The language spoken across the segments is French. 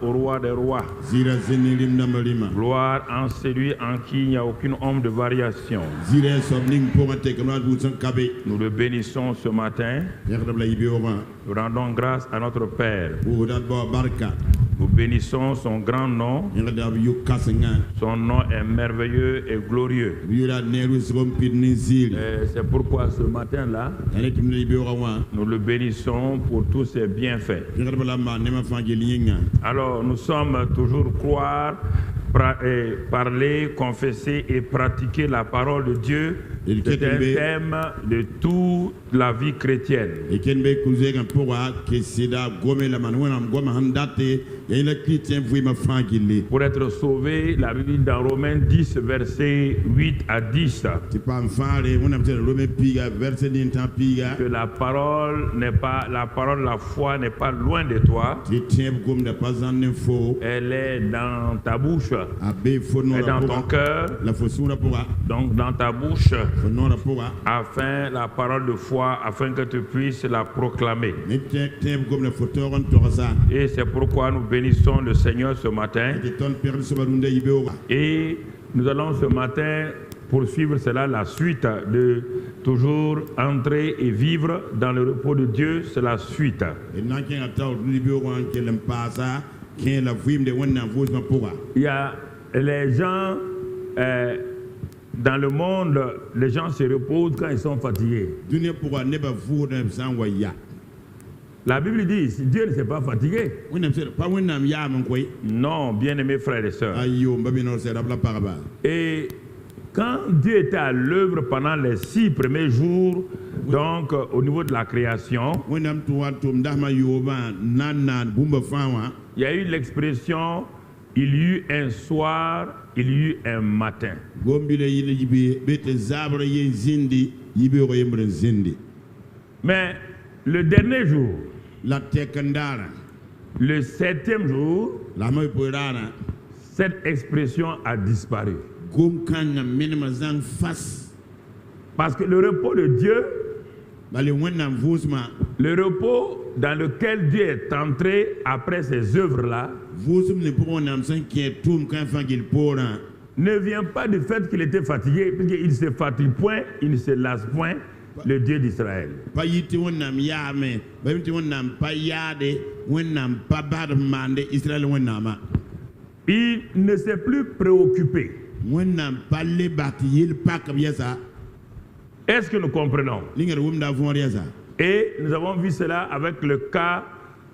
au roi des rois. Gloire en celui en qui il n'y a aucune ombre de variation. Nous le bénissons ce matin. Nous rendons grâce à notre Père. Nous bénissons son grand nom. Son nom est merveilleux et glorieux. C'est pourquoi ce matin-là, nous le bénissons pour tous ses bienfaits. Alors, nous sommes toujours croire, parler, confesser et pratiquer la parole de Dieu. C'est un thème de toute la vie chrétienne. Pour être sauvé, la Bible dit dans Romains 10, versets 8 à 10, que la parole, la foi n'est pas loin de toi. Elle est dans ta bouche, elle est dans ton cœur, donc dans ta bouche, afin la parole de foi, afin que tu puisses la proclamer. Et c'est pourquoi nous bénissons le Seigneur ce matin. Et nous allons ce matin poursuivre cela, la suite de toujours entrer et vivre dans le repos de Dieu, c'est la suite. Il y a les gens dans le monde, les gens se reposent quand ils sont fatigués. La Bible dit, Dieu ne s'est pas fatigué. Non, bien-aimés frères et sœurs. Et quand Dieu était à l'œuvre pendant les 6 premiers jours, donc au niveau de la création, il y a eu l'expression, il y eut un soir, il y eut un matin. Mais le dernier jour, le 7e jour, cette expression a disparu. Parce que le repos de Dieu, le repos dans lequel Dieu est entré après ces œuvres-là, ne vient pas du fait qu'il était fatigué, puisqu'il ne se fatigue point, il ne se lasse point, le Dieu d'Israël. Il ne s'est plus préoccupé. Est-ce que nous comprenons? Et nous avons vu cela avec le cas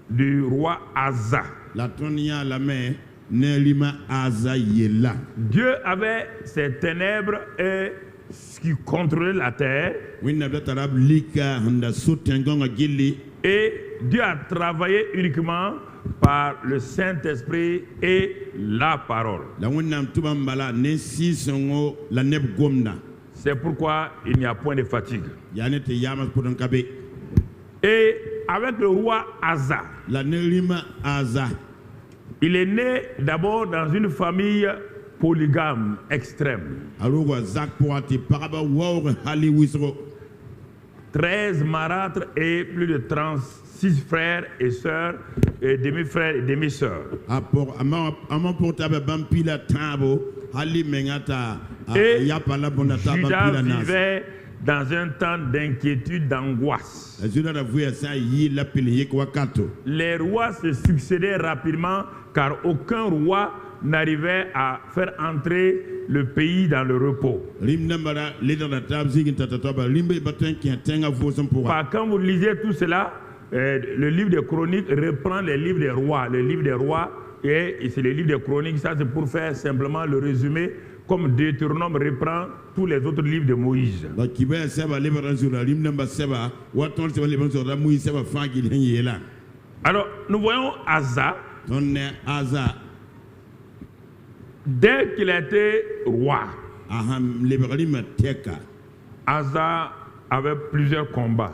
du roi Asa. Dieu avait ses ténèbres et ce qui contrôlait la terre. Et Dieu a travaillé uniquement par le Saint-Esprit et la parole. C'est pourquoi il n'y a point de fatigue. Et avec le roi Asa, il est né d'abord dans une famille polygame extrême. 13 marâtres et plus de 36 frères et sœurs, et demi-frères et demi-sœurs. Et Juda vivait dans un temps d'inquiétude, d'angoisse. Les rois se succédaient rapidement car aucun roi n'arrivait à faire entrer le pays dans le repos. Quand vous lisez tout cela, le livre des Chroniques reprend les livres des rois. Le livre des rois, et c'est le livre des Chroniques, ça c'est pour faire simplement le résumé, comme Deutéronome reprend tous les autres livres de Moïse. Alors, nous voyons Asa. Dès qu'il a été roi, Asa avait plusieurs combats.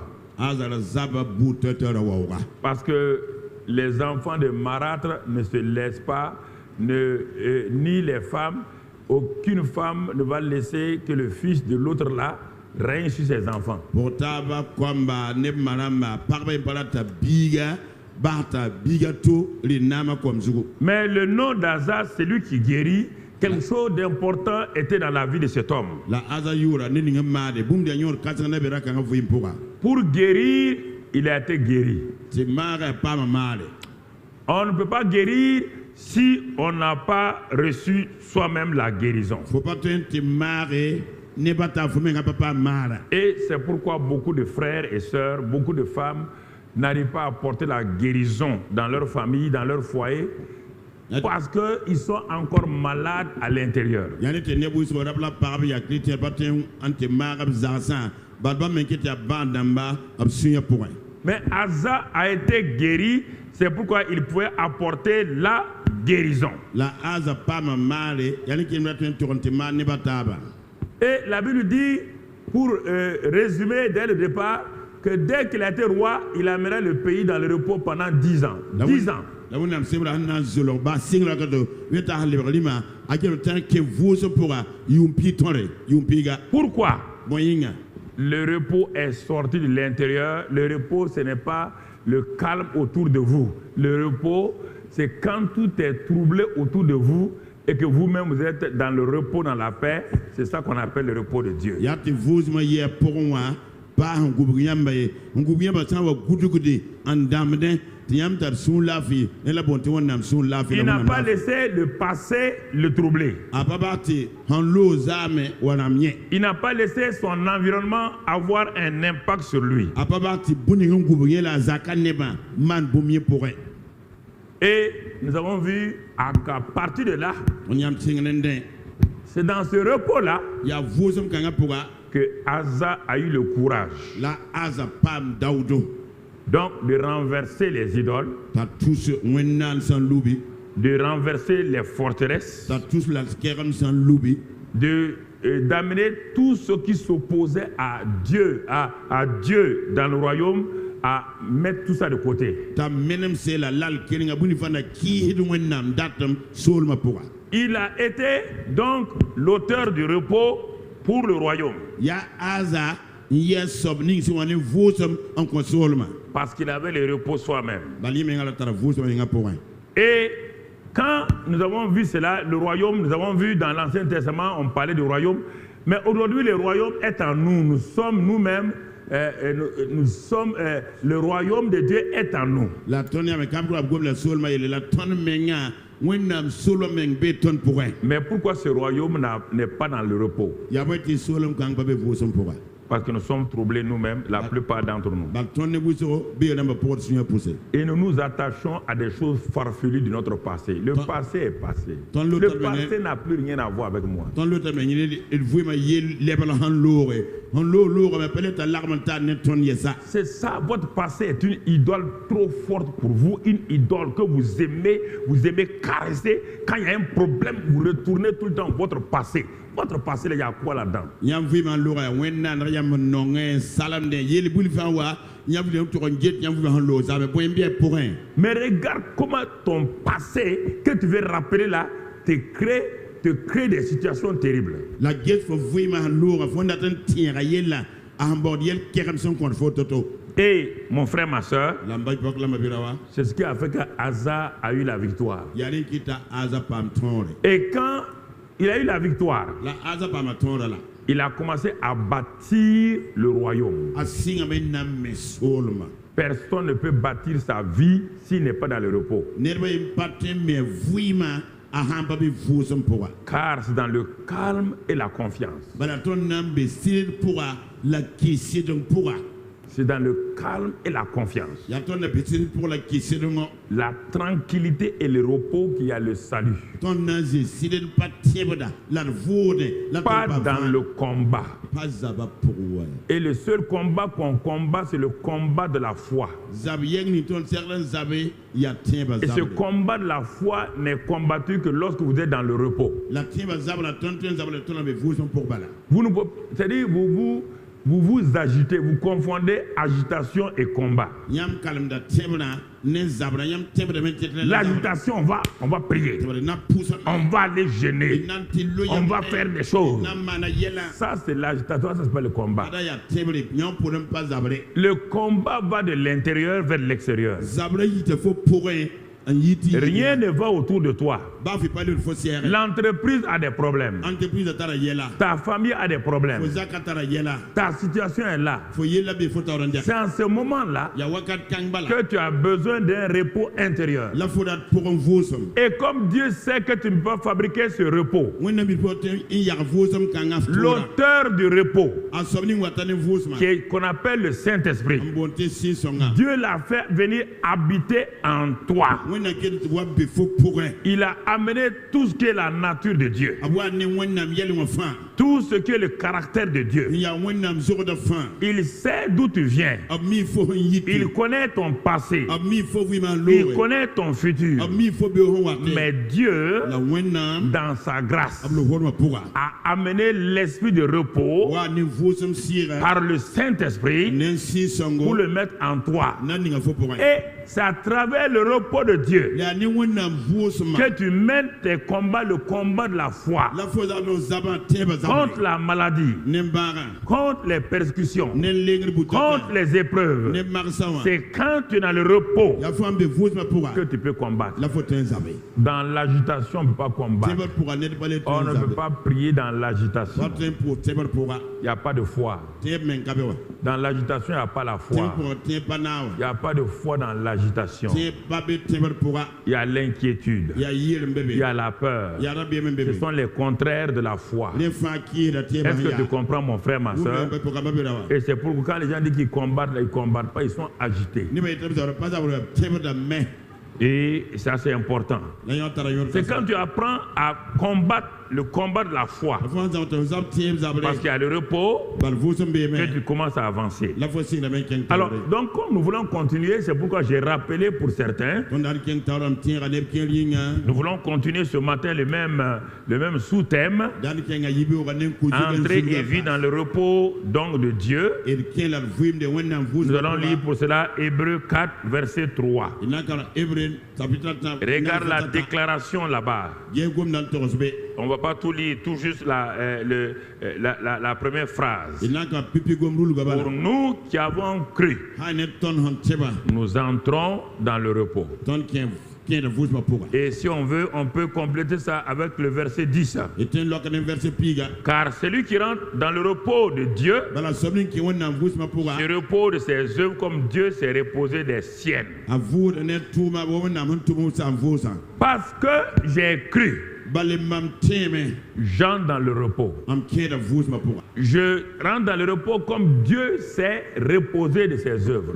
Parce que les enfants de marâtres ne se laissent pas, ni les femmes. Aucune femme ne va laisser que le fils de l'autre là règne sur ses enfants. Mais le nom d'Asa, c'est lui qui guérit. Quelque chose d'important était dans la vie de cet homme. Pour guérir, il a été guéri. On ne peut pas guérir si on n'a pas reçu soi-même la guérison. Et c'est pourquoi beaucoup de frères et sœurs, beaucoup de femmes n'arrivent pas à porter la guérison dans leur famille, dans leur foyer, parce qu'ils sont encore malades à l'intérieur. Mais Asa a été guéri, c'est pourquoi il pouvait apporter la guérison. Et la Bible dit, pour résumer dès le départ, que dès qu'il a été roi, il amènerait le pays dans le repos pendant 10 ans. 10 ans. Pourquoi? Le repos est sorti de l'intérieur. Le repos, ce n'est pas le calme autour de vous. Le repos, c'est quand tout est troublé autour de vous et que vous-même vous êtes dans le repos, dans la paix. C'est ça qu'on appelle le repos de Dieu. Il n'a pas laissé le passé le troubler. Il n'a pas laissé son environnement avoir un impact sur lui. Et nous avons vu qu'à partir de là, c'est dans ce repos-là que Asa a eu le courage donc de renverser les idoles, de renverser les forteresses, d'amener tout ce qui s'opposait à Dieu, à Dieu dans le royaume, à mettre tout ça de côté. Il a été donc l'auteur du repos pour le royaume. Parce qu'il avait le repos soi-même. Et quand nous avons vu cela, le royaume, nous avons vu dans l'Ancien Testament, on parlait du royaume, mais aujourd'hui le royaume est en nous. Nous sommes nous-mêmes, le royaume de Dieu est en nous. Mais pourquoi ce royaume n'est pas dans le repos? Parce que nous sommes troublés nous-mêmes, la plupart d'entre nous. Et nous nous attachons à des choses farfelues de notre passé. Le passé est passé. Le passé n'a plus rien à voir avec moi. C'est ça, votre passé est une idole trop forte pour vous, une idole que vous aimez caresser. Quand il y a un problème, vous retournez tout le temps votre passé. Votre passé, il y a quoi là-dedans? Mais regarde comment ton passé, que tu veux rappeler là, te crée des situations terribles. Et mon frère, ma soeur, c'est ce qui a fait qu'Asa a eu la victoire. Et quand il a eu la victoire, il a commencé à bâtir le royaume. Personne ne peut bâtir sa vie s'il n'est pas dans le repos. Car c'est dans le calme et la confiance. C'est dans le calme et la confiance. La tranquillité et le repos qui a le salut. Pas dans le combat. Et le seul combat qu'on combat, c'est le combat de la foi. Et ce combat de la foi n'est combattu que lorsque vous êtes dans le repos. C'est-à-dire, vous vous agitez, vous confondez agitation et combat. L'agitation, on va prier, on va aller gêner, on va faire des choses. Ça, c'est l'agitation, ça s'appelle le combat. Le combat va de l'intérieur vers l'extérieur. Rien ne va autour de toi. L'entreprise a des problèmes. Ta famille a des problèmes. Ta situation est là. C'est en ce moment-là que tu as besoin d'un repos intérieur. Et comme Dieu sait que tu ne peux pas fabriquer ce repos, l'auteur du repos, qu'on appelle le Saint-Esprit, Dieu l'a fait venir habiter en toi. Il a amené tout ce qui est la nature de Dieu, tout ce qui est le caractère de Dieu. Il sait d'où tu viens. Il connaît ton passé. Il connaît ton futur. Mais Dieu, dans sa grâce, a amené l'esprit de repos par le Saint-Esprit pour le mettre en toi. Et c'est à travers le repos de Dieu que tu mènes tes combats, le combat de la foi, contre la maladie, contre les persécutions, contre les épreuves. C'est quand tu as le repos que tu peux combattre. Dans l'agitation, on ne peut pas combattre. On ne peut pas prier dans l'agitation. Il n'y a pas de foi. Dans l'agitation, il n'y a pas la foi. Il n'y a pas de foi dans l'agitation. Il y a l'inquiétude. Il y a la peur. Ce sont les contraires de la foi. Est-ce que tu comprends, mon frère, ma soeur? Et c'est pour quand les gens disent qu'ils combattent, ils ne combattent pas, ils sont agités. Et ça, c'est important. C'est quand tu apprends à combattre le combat de la foi, parce qu'il y a le repos, que tu commences à avancer. Alors, donc, comme nous voulons continuer, c'est pourquoi j'ai rappelé pour certains, nous voulons continuer ce matin le même sous-thème, entrer et vivre dans le repos donc de Dieu. Nous allons lire pour cela Hébreux 4, verset 3. Regarde la déclaration là-bas. On ne va pas tout lire, tout juste la première phrase. Pour nous qui avons cru, nous entrons dans le repos. Et si on veut, on peut compléter ça avec le verset 10. Car celui qui rentre dans le repos de Dieu, le repos de ses œuvres comme Dieu s'est reposé des siennes. Parce que j'ai cru, j'entre dans le repos. Je rentre dans le repos comme Dieu s'est reposé de ses œuvres.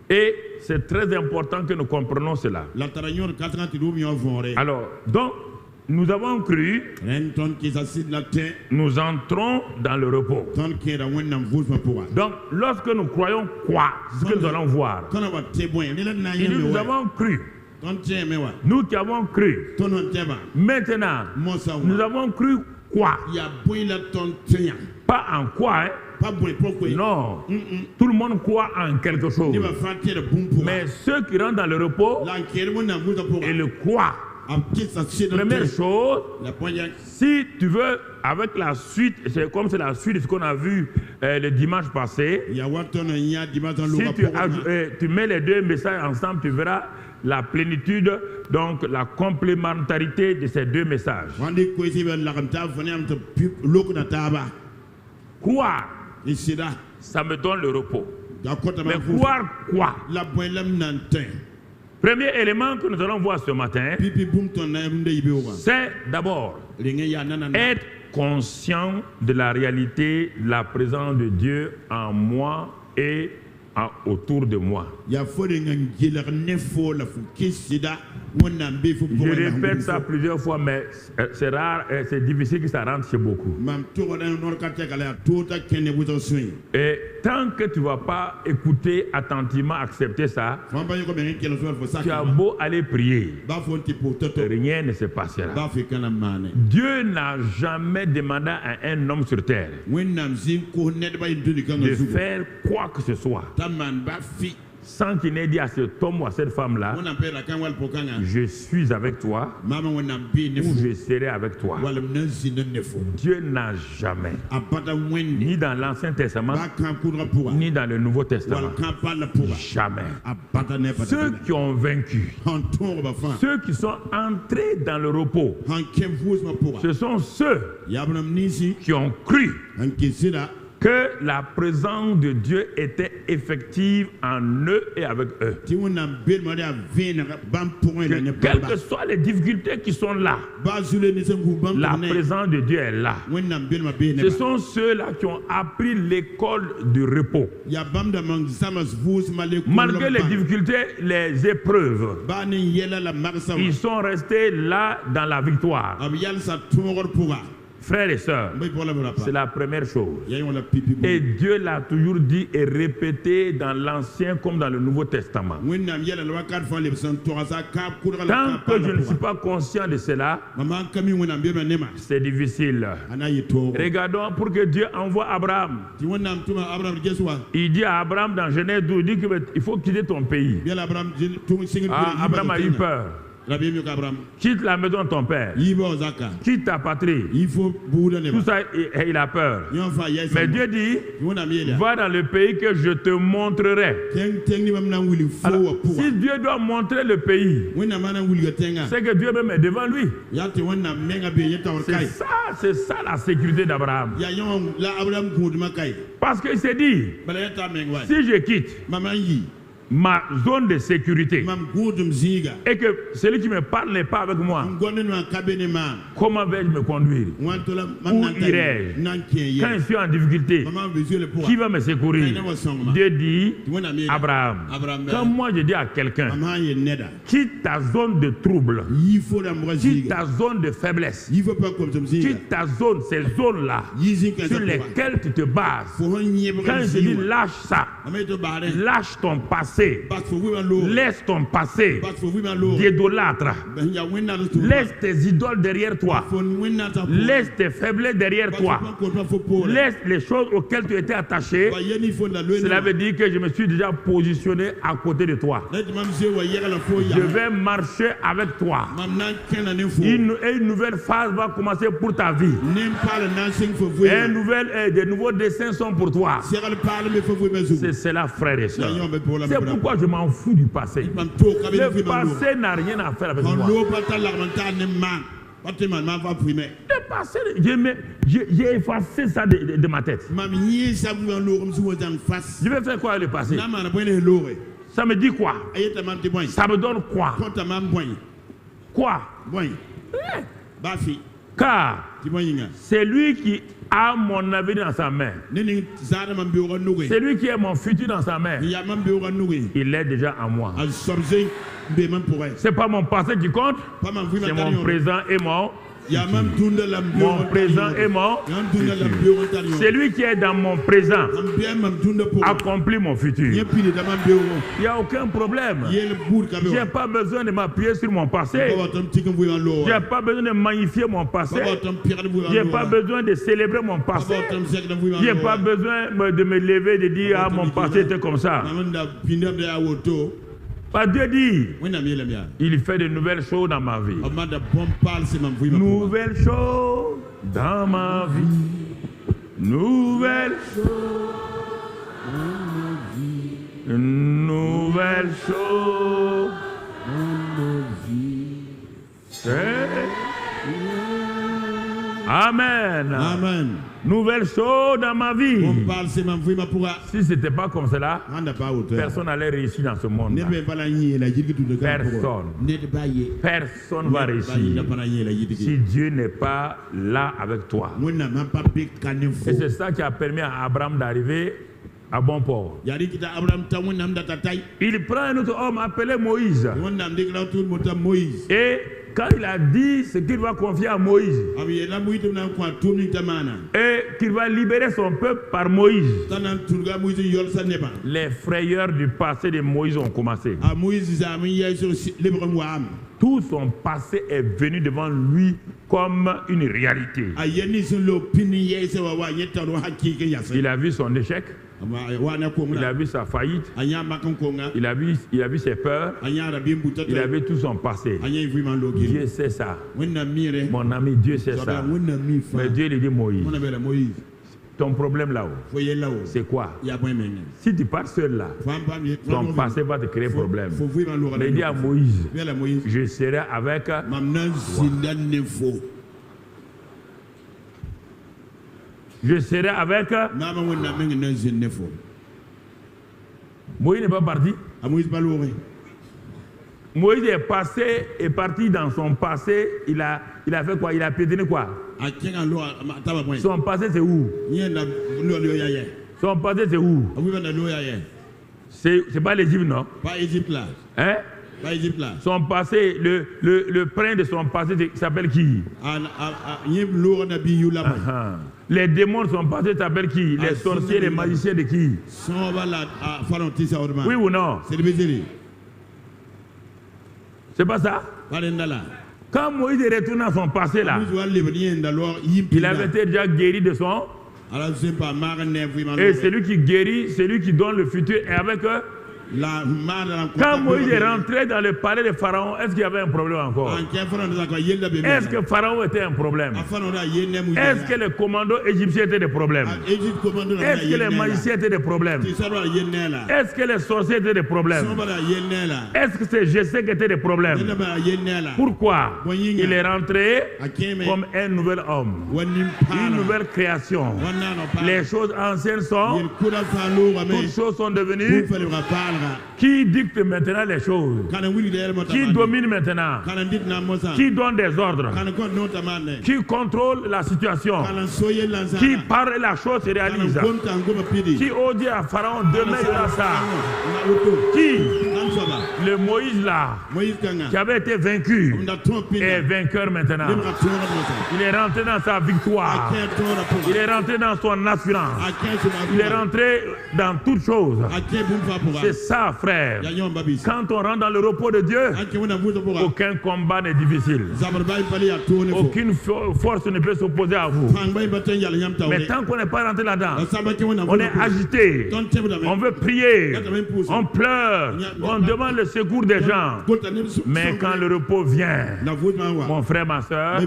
Et c'est très important que nous comprenions cela. Alors, donc, nous avons cru, nous entrons dans le repos. Donc, lorsque nous croyons quoi, ce que nous allons voir, il dit, nous avons cru. Nous qui avons cru, maintenant, nous avons cru quoi? Pas en quoi, hein? Non, tout le monde croit en quelque chose. Mais ceux qui rentrent dans le repos et le croient. Première chose, si tu veux, avec la suite, c'est comme c'est la suite de ce qu'on a vu le dimanche passé, si tu mets les deux messages ensemble, tu verras la plénitude, donc la complémentarité de ces deux messages. Croire, ça me donne le repos. Mais croire quoi? Premier élément que nous allons voir ce matin, c'est d'abord être conscient de la réalité, de la présence de Dieu en moi et autour de moi. Je répète ça plusieurs fois, mais c'est rare et c'est difficile que ça rentre chez beaucoup. Et tant que tu ne vas pas écouter attentivement, accepter ça, tu as beau aller prier, rien ne se passera. Dieu n'a jamais demandé à un homme sur terre de faire quoi que ce soit sans qu'il n'ait dit à cet homme ou à cette femme-là, je suis avec toi ou je serai avec toi. Dieu n'a jamais, ni dans l'Ancien Testament, ni dans le Nouveau Testament, jamais. Ceux qui ont vaincu, ceux qui sont entrés dans le repos, ce sont ceux qui ont cru que la présence de Dieu était effective en eux et avec eux. Quelles que soient les difficultés qui sont là, la présence de Dieu est là. Ce sont ceux-là qui ont appris l'école du repos. Malgré les difficultés, les épreuves, ils sont restés là dans la victoire. Frères et sœurs, c'est la première chose. Et Dieu l'a toujours dit et répété dans l'Ancien comme dans le Nouveau Testament. Tant que je ne suis pas conscient de cela, c'est difficile. Regardons pour que Dieu envoie Abraham. Il dit à Abraham dans Genèse 12, il faut quitter ton pays. Abraham a eu peur. Quitte la maison de ton père. Quitte ta patrie. Tout ça, il a peur. Mais Dieu dit, va dans le pays que je te montrerai. Alors, si Dieu doit montrer le pays, c'est que Dieu même est devant lui. C'est ça la sécurité d'Abraham. Parce qu'il s'est dit, si je quitte ma zone de sécurité et que celui qui me parle n'est pas avec moi, comment vais-je me conduire? Où irai-je? Quand je suis en difficulté, qui va me secourir? Dieu dit, Abraham, quand moi je dis à quelqu'un, quitte ta zone de trouble, quitte ta zone de faiblesse, quitte ta zone, ces zones-là sur lesquelles tu te bases, quand je dis lâche ça, lâche ton passé, laisse ton passé d'idolâtre, laisse tes idoles derrière toi, laisse tes faiblesses derrière toi, laisse les choses auxquelles tu étais attaché. Cela veut dire que je me suis déjà positionné à côté de toi. Je vais marcher avec toi. Une nouvelle phase va commencer pour ta vie. Des nouveaux dessins sont pour toi. C'est cela, frère et soeur. C'est pourquoi je m'en fous du passé. Le passé n'a rien à faire avec moi. Le passé, j'ai effacé ça de ma tête. Je vais faire quoi avec le passé? Ça me dit quoi? Ça me donne quoi? Quoi? Car c'est lui qui a mon avenir dans sa main. C'est lui qui a mon futur dans sa main. Il est déjà en moi. C'est pas mon passé qui compte, c'est mon présent et mon présent est mort. C'est lui qui est dans mon présent accomplit mon futur. Il n'y a aucun problème. Je n'ai pas besoin de m'appuyer sur mon passé. Je n'ai pas besoin de magnifier mon passé. Je n'ai pas besoin de célébrer mon passé. Je n'ai pas besoin de me lever et de dire ah, mon passé était comme ça. Dieu dit, il fait de nouvelles choses dans ma vie. Nouvelles choses dans ma vie. Nouvelles choses dans ma vie. Nouvelles choses dans ma vie. Amen. Amen. Nouvelle chose dans ma vie. Si ce n'était pas comme cela, personne n'allait réussir dans ce monde. Personne ne va réussir si Dieu n'est pas là avec toi. Et c'est ça qui a permis à Abraham d'arriver à bon port. Il prend un autre homme appelé Moïse. Et quand il a dit ce qu'il va confier à Moïse, et qu'il va libérer son peuple par Moïse, les frayeurs du passé de Moïse ont commencé. Tout son passé est venu devant lui comme une réalité. Il a vu son échec. Il a vu sa faillite. Il a vu ses peurs. Il a vu tout son passé. Dieu sait ça. Mon ami, Dieu sait ça. Mais Dieu lui dit, Moïse, ton problème là-haut, c'est quoi? Si tu pars seul là, ton passé va te créer problème. Mais il dit à Moïse, je serai avec toi. Je serai avec. Moïse n'est pas parti. Moïse est parti dans son passé. Il a fait quoi? Il a piétiné quoi? Son passé c'est où? Son passé c'est où? C'est pas l'Égypte, non? Pas Égypte là. Hein? Pas Égypte là. Son passé, le prince de son passé s'appelle qui? Les démons de son passé s'appellent qui? Les sorciers, les magiciens de qui? Oui ou non? C'est pas ça? Quand Moïse est retourné à son passé là, il avait été déjà guéri de son. Et celui qui guérit, celui qui donne le futur est avec eux. Quand Moïse est rentré dans le palais de Pharaon, est-ce qu'il y avait un problème encore? Est-ce que Pharaon était un problème? Est-ce que les commandos égyptiens étaient des problèmes? Est-ce que les magiciens étaient des problèmes? Est-ce que les sorciers étaient des problèmes? Est-ce que c'est Jessé qui était des problèmes? Pourquoi? Il est rentré comme un nouvel homme, une nouvelle création. Les choses anciennes sont, toutes choses sont devenues. Qui dicte maintenant les choses? Qui domine maintenant? Qui donne des ordres? Qui contrôle la situation? Qui parle et la chose se réalise? Qui dit à Pharaon demain il y aura ça? Qui? Le Moïse là, qui avait été vaincu, est vainqueur maintenant. Il est rentré dans sa victoire. Il est rentré dans son assurance. Il est rentré dans toutes choses. C'est ça, frère. Quand on rentre dans le repos de Dieu, aucun combat n'est difficile. Aucune force ne peut s'opposer à vous. Mais tant qu'on n'est pas rentré là-dedans, on est agité. On veut prier. On pleure. On demande le secours des gens. Mais quand le repos vient, mon frère, ma soeur,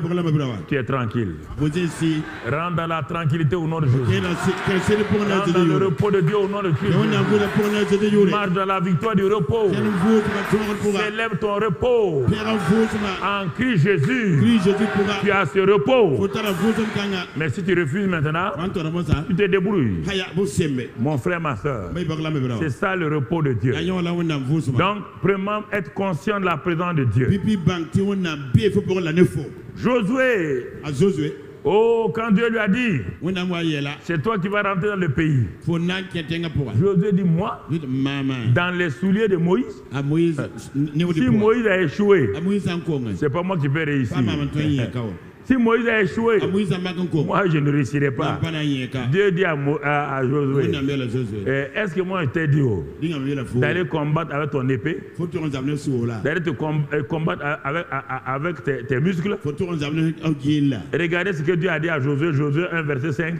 tu es tranquille. Rentre dans la tranquillité au nom de Jésus. Rentre dans le repos de Dieu au nom de Jésus. Marche dans la victoire du repos. Célèbre ton repos. En Christ Jésus, tu as ce repos. Mais si tu refuses maintenant, tu te débrouilles. Mon frère, ma soeur, c'est ça le repos de Dieu. Donc, premièrement, être conscient de la présence de Dieu. Josué. Oh, quand Dieu lui a dit, c'est toi qui vas rentrer dans le pays. Josué dit, moi, dans les souliers de Moïse, si Moïse a échoué, c'est pas moi qui vais réussir. Si Moïse a échoué, moi je ne réussirai pas. Dieu dit à Josué, est-ce que moi je t'ai dit d'aller combattre avec ton épée, d'aller te combattre avec tes muscles? Regardez ce que Dieu a dit à Josué, Josué 1 verset 5.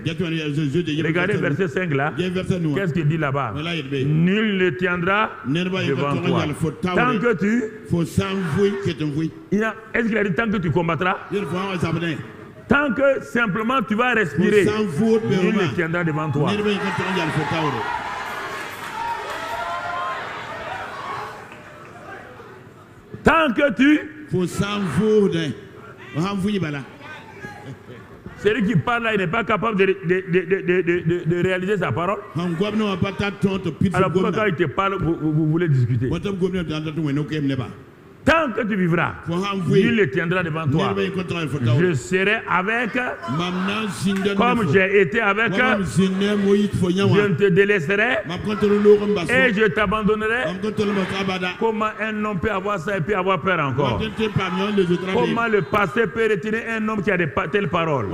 Regardez verset 5 là. Qu'est-ce qu'il dit là-bas? Nul ne tiendra devant toi. Tant que tu... Est-ce qu'il a dit tant que tu combattras? Tant que simplement tu vas respirer, nul ne tiendra devant toi. Tant que tu... Celui qui parle là, il n'est pas capable de réaliser sa parole. Alors pourquoi quand il te parle, vous voulez discuter? Tant que tu vivras, nul ne tiendra devant toi. Je serai avec, comme j'ai été avec, je ne te délaisserai et je t'abandonnerai. Comment un homme peut avoir ça et puis avoir peur encore? Comment le passé peut retenir un homme qui a de telles paroles?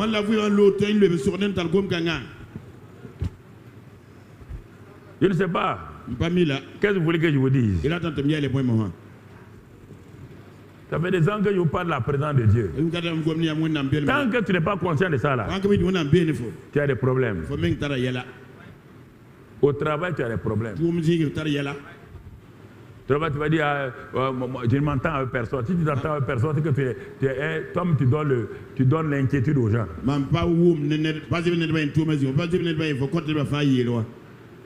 Je ne sais pas. Qu'est-ce que vous voulez que je vous dise? Ça fait des ans que je vous parle de la présence de Dieu. Tant que tu n'es pas conscient de ça, là, tu as des problèmes. Au travail, tu as des problèmes. Tu vas dire, je ne m'entends avec personne. Si tu t'entends avec personne, c'est que tu donnes l'inquiétude aux gens.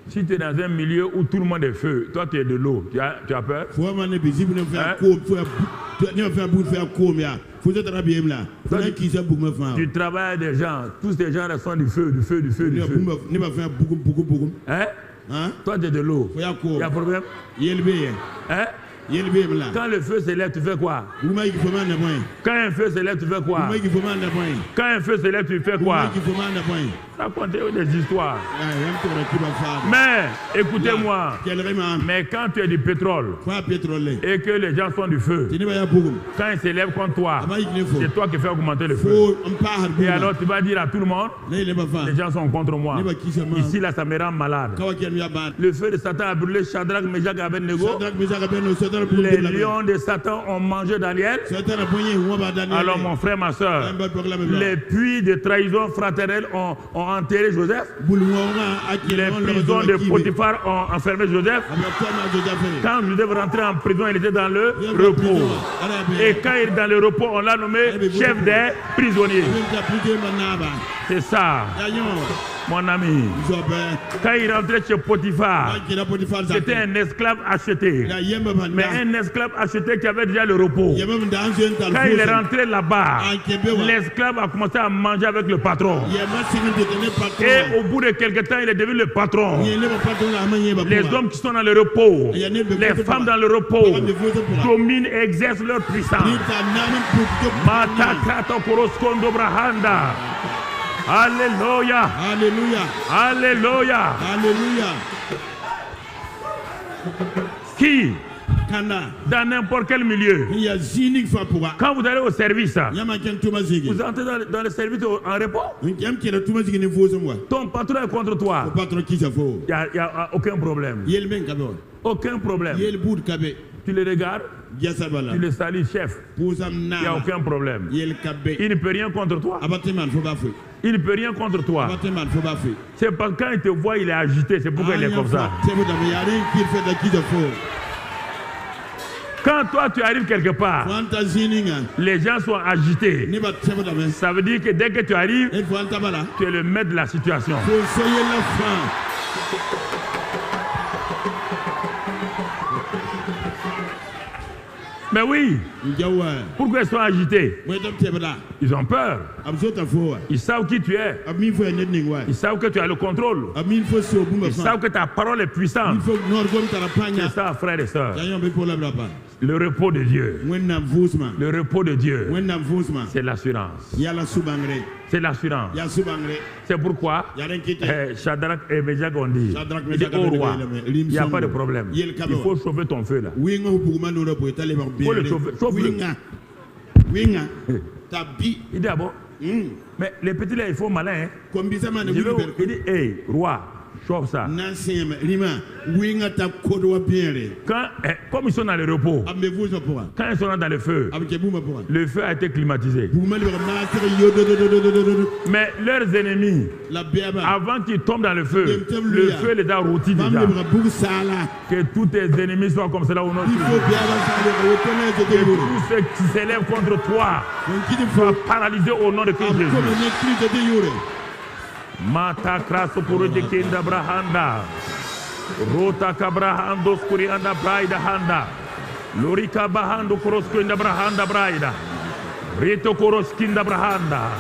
Si tu es dans un milieu où tout le monde est feu, toi tu es de l'eau, tu as peur? Tu travailles avec des gens, tous ces gens sont du feu. Hein? Toi tu es de l'eau. Il y a un problème? Hein? Quand le feu s'élève, tu fais quoi? Quand un feu s'élève, tu fais quoi? Quand un feu s'élève, tu fais quoi? Racontez des histoires. Mais écoutez-moi, mais quand tu es du pétrole et que les gens sont du feu, quand ils s'élèvent contre toi, c'est toi qui fais augmenter le feu. Et alors tu vas dire à tout le monde, les gens sont contre moi. Ici là, ça me rend malade. Le feu de Satan a brûlé Shadrach, Meshach et Abednego. Les lions de Satan ont mangé Daniel. Alors mon frère, ma soeur, les puits de trahison fraternelle ont enterré Joseph. Les prisons de Potiphar ont enfermé Joseph. Quand Joseph rentrait en prison, il était dans le repos. Et quand il est dans le repos, on l'a nommé chef des prisonniers. C'est ça, mon ami. Quand il rentrait chez Potiphar, c'était un esclave acheté. Mais un esclave acheté qui avait déjà le repos. Quand il est rentré là-bas, l'esclave a commencé à manger avec le patron. Et au bout de quelques temps, il est devenu le patron. Les hommes qui sont dans le repos, les femmes dans le repos, dominent et exercent leur puissance. Alléluia. Alléluia. Alléluia. Alléluia. Qui, dans n'importe quel milieu, quand vous allez au service, vous entrez dans le service en repos, ton patron est contre toi. Il n'y a aucun problème. Aucun problème. Tu le regardes, tu le salis, chef. Il n'y a aucun problème. Il ne peut rien contre toi. Il ne peut rien contre toi. C'est parce que quand il te voit, il est agité. C'est pourquoi il est comme ça. Quand toi tu arrives quelque part, les gens sont agités. Ça veut dire que dès que tu arrives, tu es le maître de la situation. Mais oui, pourquoi ils sont agités? Ils ont peur. Ils savent qui tu es. Ils savent que tu as le contrôle. Ils savent que ta parole est puissante. C'est ça, frères et sœurs. Le repos de Dieu. Le repos de Dieu. C'est l'assurance. C'est l'assurance. C'est pourquoi Shadrach et Meshach ont dit, au roi, il n'y a pas de problème. Il faut chauffer ton feu là. Il faut le chauffer. Il dit, ah bon? Mais les petits là, ils font malin. Il dit, hey, roi, chauffe ça. Comme ils sont dans le repos, quand ils sont dans le feu a été climatisé. Mais leurs ennemis, avant qu'ils tombent dans le feu les a rôtis déjà. Que tous tes ennemis soient comme cela au nom de Jésus. Que tous ceux qui s'élèvent contre toi soient paralysés au nom de Jésus. Mata kraso kuruje kinda brahanda rota kabrahando skuri anda braida handa lorika bahando korosko inda brahanda braida rito koroskinda brahanda.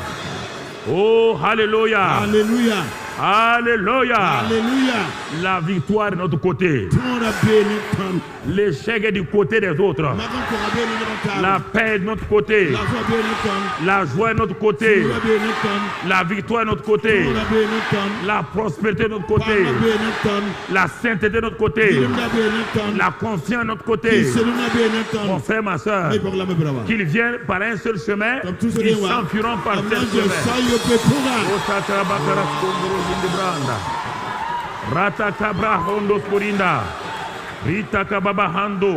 Oh, hallelujah. Alléluia. Alléluia. Alléluia. La victoire est de notre côté. Tona bene tan. L'échec est du côté des autres. Magan ko bene ne tan. La paix est de notre côté. La joie bene tan. La joie est de notre côté. La bene tan. La victoire est de notre côté. La bene tan. La prospérité de notre côté. La bene tan. La sainteté de notre côté. La bene tan. La confiance de notre côté. Seluna bene tan. Mon frère, ma soeur, Ai pour la me brava. qu'ils viennent par un seul chemin, Comme tous ceux ils qui voient. s'enfuiront par Amna seul je chemin. sayo pe pura. Otatabakara skondoro zindibranda. Ratakabra hondo skorinda. Ritakababa hando.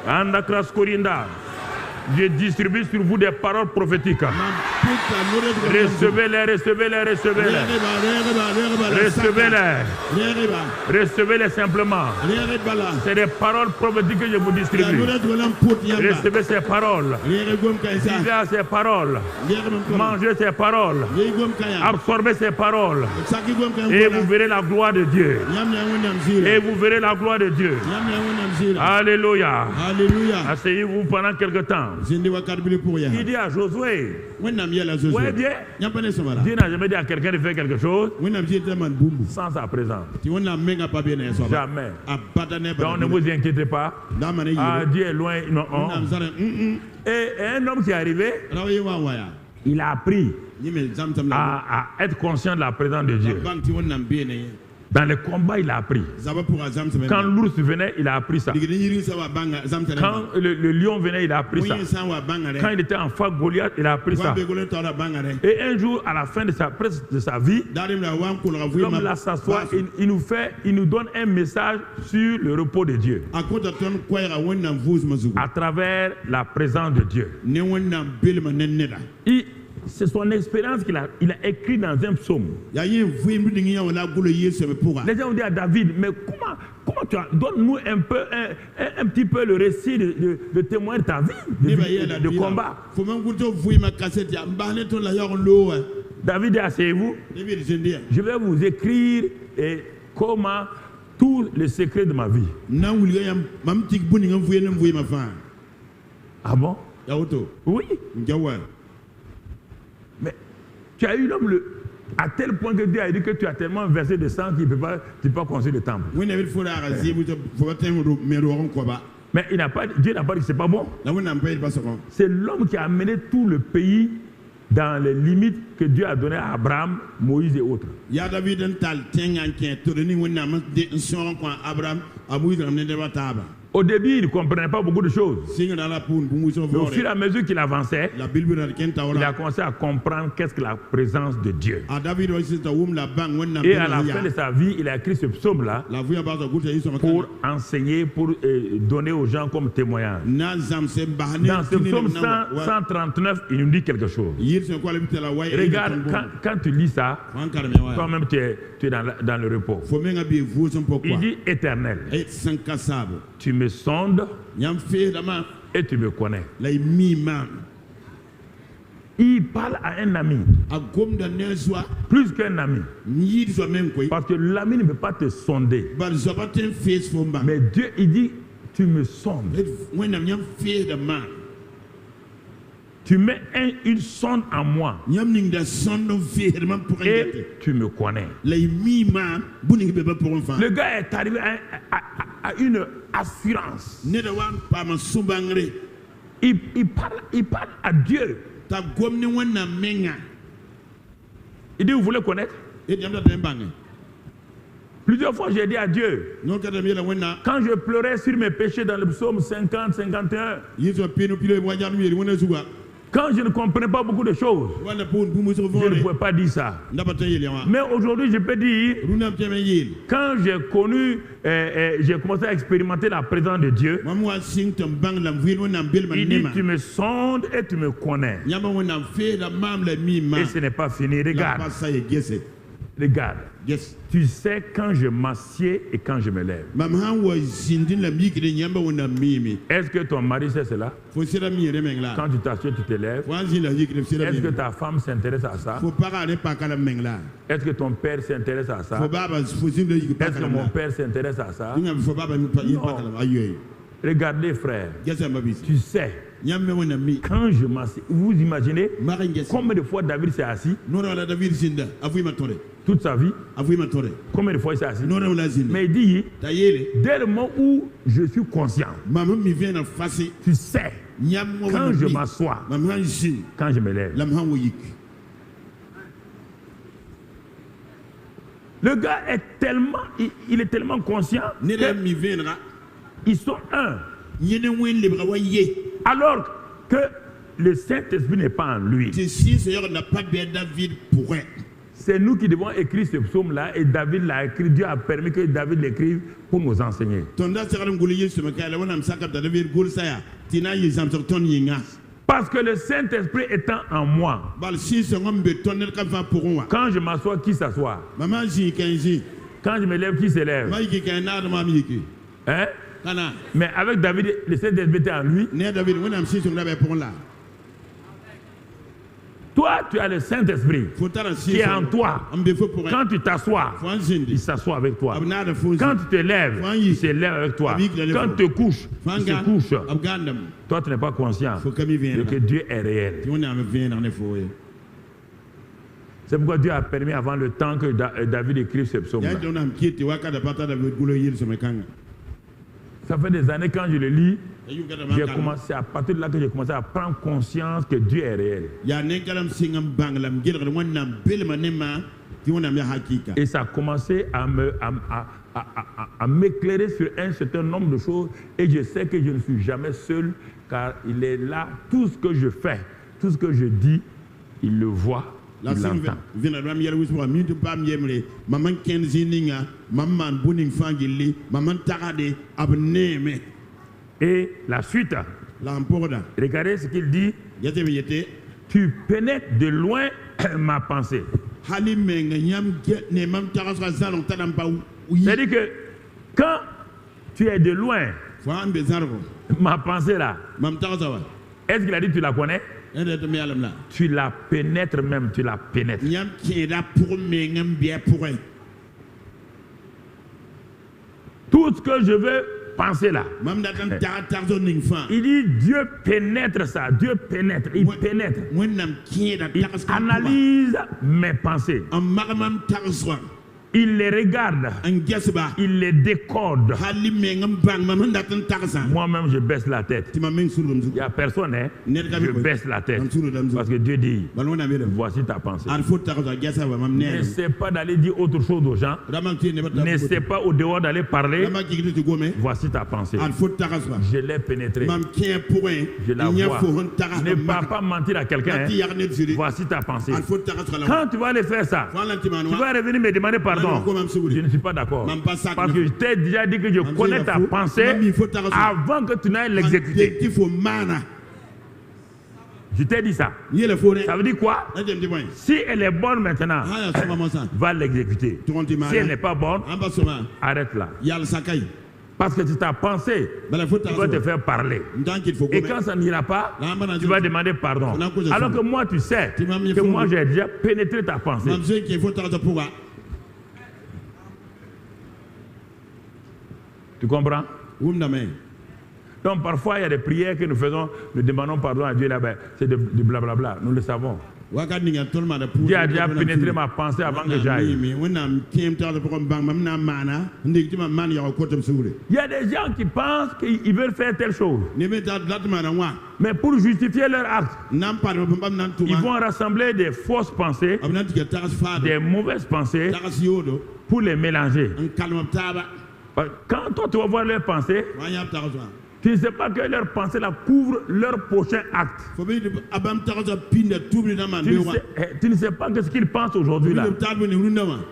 Andakra skorinda. Je distribue sur vous des paroles prophétiques. Recevez-les, recevez-les, recevez-les. Recevez-les. Recevez-les simplement. C'est des paroles prophétiques que je vous distribue. Recevez ces paroles. Vivez à ces paroles. Mangez ces paroles. Absorbez ces paroles. Et vous verrez la gloire de Dieu. Et vous verrez la gloire de Dieu. Alléluia. Alléluia. Asseyez-vous pendant quelque temps. Il dit à Josué, ouais bien, Dieu n'a jamais dit à quelqu'un de faire quelque chose sans sa présence. Jamais. Donc ne vous inquiétez pas. Dieu est loin. Non. Et un homme qui est arrivé, il a appris à être conscient de la présence de Dieu. Dans les combats, il a appris. Quand l'ours venait, il a appris ça. Quand le lion venait, il a appris ça. Quand il était en face de Goliath, il a appris ça. Et un jour, à la fin de sa vie, l'homme là s'assoit, il nous donne un message sur le repos de Dieu. À travers la présence de Dieu. C'est son expérience qu'il a écrit dans un psaume. Les gens ont dit à David, mais comment tu as... Donne-nous un petit peu le récit de témoin de ta vie, de combat. David dit, asseyez-vous. Je vais vous écrire comment tous les secrets de ma vie. Ah bon? Oui. Mais tu as eu l'homme à tel point que Dieu a dit que tu as tellement versé de sang qu'il ne peut pas construire le temple. Mais Dieu n'a pas dit que ce n'est pas bon. C'est l'homme qui a amené tout le pays dans les limites que Dieu a données à Abraham, Moïse et autres. Au début, il ne comprenait pas beaucoup de choses. Mais au fur et à mesure qu'il avançait, il a commencé à comprendre qu'est-ce que la présence de Dieu. Et à la fin de sa vie, il a écrit ce psaume-là pour enseigner, pour donner aux gens comme témoignage. Dans ce psaume 139, il nous dit quelque chose. Regarde, quand tu lis ça, toi-même tu es dans le repos. Il dit éternel. Tu me sondes et tu me connais. Il parle à un ami, plus qu'un ami, parce que l'ami ne peut pas te sonder. Mais Dieu, il dit, tu me sondes. Tu mets une sonde en moi et tu me connais. Le gars est arrivé à une assurance. Il parle à Dieu. Il dit, vous voulez connaître? Plusieurs fois, j'ai dit à Dieu, quand je pleurais sur mes péchés dans le psaume 50, 51, quand je ne comprenais pas beaucoup de choses, je ne pouvais pas dire ça. Mais aujourd'hui, je peux dire, quand j'ai connu, j'ai commencé à expérimenter la présence de Dieu, il dit, tu me sondes et tu me connais. Et ce n'est pas fini. Regarde. Regarde. Yes. Tu sais quand je m'assieds et quand je me lève. Est-ce que ton mari sait cela? Quand tu t'assieds, tu te lèves. Est-ce que ta femme s'intéresse à ça? Est-ce que ton père s'intéresse à ça? Est-ce que mon père s'intéresse à ça? Non. Regardez, frère. Tu sais, quand je m'assieds, vous imaginez combien de fois David s'est assis? toute sa vie. Avu matore. Combien de fois il s'est assis? Non lazine. Mais il dit, Tayele. dès le moment où je suis conscient, Maman mi vient en face. tu sais, quand je m'assois, Maman ici. quand je me lève. Lamhan woyik. Le gars est tellement, il est tellement conscient Nera mi viendra. qu'ils sont un. Yene wen le brawaye. Alors que le Saint-Esprit n'est pas en lui. Si Seigneur n'a pas bien David pourrait. C'est nous qui devons écrire ce psaume-là et David l'a écrit. Dieu a permis que David l'écrive pour nous enseigner. Parce que le Saint-Esprit étant en moi, quand je m'assois, qui s'assoit? Quand je me lève, qui se lève? Hein? Mais avec David, le Saint-Esprit était en lui. Toi, tu as le Saint-Esprit qui est en toi. Quand tu t'assois, il s'assoit avec toi. Quand tu te lèves, il se lève avec toi. Quand tu te couches, il se couche. Toi, tu n'es pas conscient que Dieu est réel. C'est pourquoi Dieu a permis avant le temps que David écrive ce psaume. Ça fait des années quand je le lis, j'ai commencé, à partir de là que j'ai commencé à prendre conscience que Dieu est réel. Et ça a commencé à m'éclairer sur un certain nombre de choses. Et je sais que je ne suis jamais seul, car il est là. Tout ce que je fais, tout ce que je dis, il le voit. Et la suite, regardez ce qu'il dit. Tu pénètres de loin ma pensée. C'est-à-dire que quand tu es de loin, ma pensée là, est-ce qu'il a dit tu la connais? Tu la pénètres même, tu la pénètres. Tout ce que je veux penser là. Il dit Dieu pénètre ça, Dieu pénètre, il pénètre. Il analyse mes pensées. Il les regarde, il les décode. Moi-même, je baisse la tête. Il n'y a personne, hein? Je baisse la tête. Parce que Dieu dit, voici ta pensée. N'essaie pas d'aller dire autre chose aux gens. N'essaie pas au dehors d'aller parler. Voici ta pensée. Je l'ai pénétrée. Je la vois. Ne pas mentir à quelqu'un. Hein? Voici ta pensée. Quand tu vas aller faire ça, tu vas revenir me demander pardon. Je ne suis pas d'accord. Parce que je t'ai déjà dit que je connais ta pensée avant que tu n'ailles l'exécuter. Je t'ai dit ça. Ça veut dire quoi? Si elle est bonne maintenant, va l'exécuter. Si elle n'est pas bonne, arrête là. Parce que c'est ta pensée qui va te faire parler. Et quand ça n'ira pas, tu vas demander pardon. Alors que moi, tu sais que moi, j'ai déjà pénétré ta pensée. Tu comprends? Donc parfois il y a des prières que nous faisons, nous demandons pardon à Dieu là-bas, c'est du blablabla, nous le savons. Dieu a déjà pénétré ma pensée avant que j'aille. Il y a des gens qui pensent qu'ils veulent faire telle chose. Mais pour justifier leur acte, ils vont rassembler des fausses pensées, des mauvaises pensées, pour les mélanger. Quand toi tu vas voir leurs pensées, tu ne sais pas que leurs pensées là couvrent leur prochain acte. Tu ne sais pas que ce qu'ils pensent aujourd'hui là,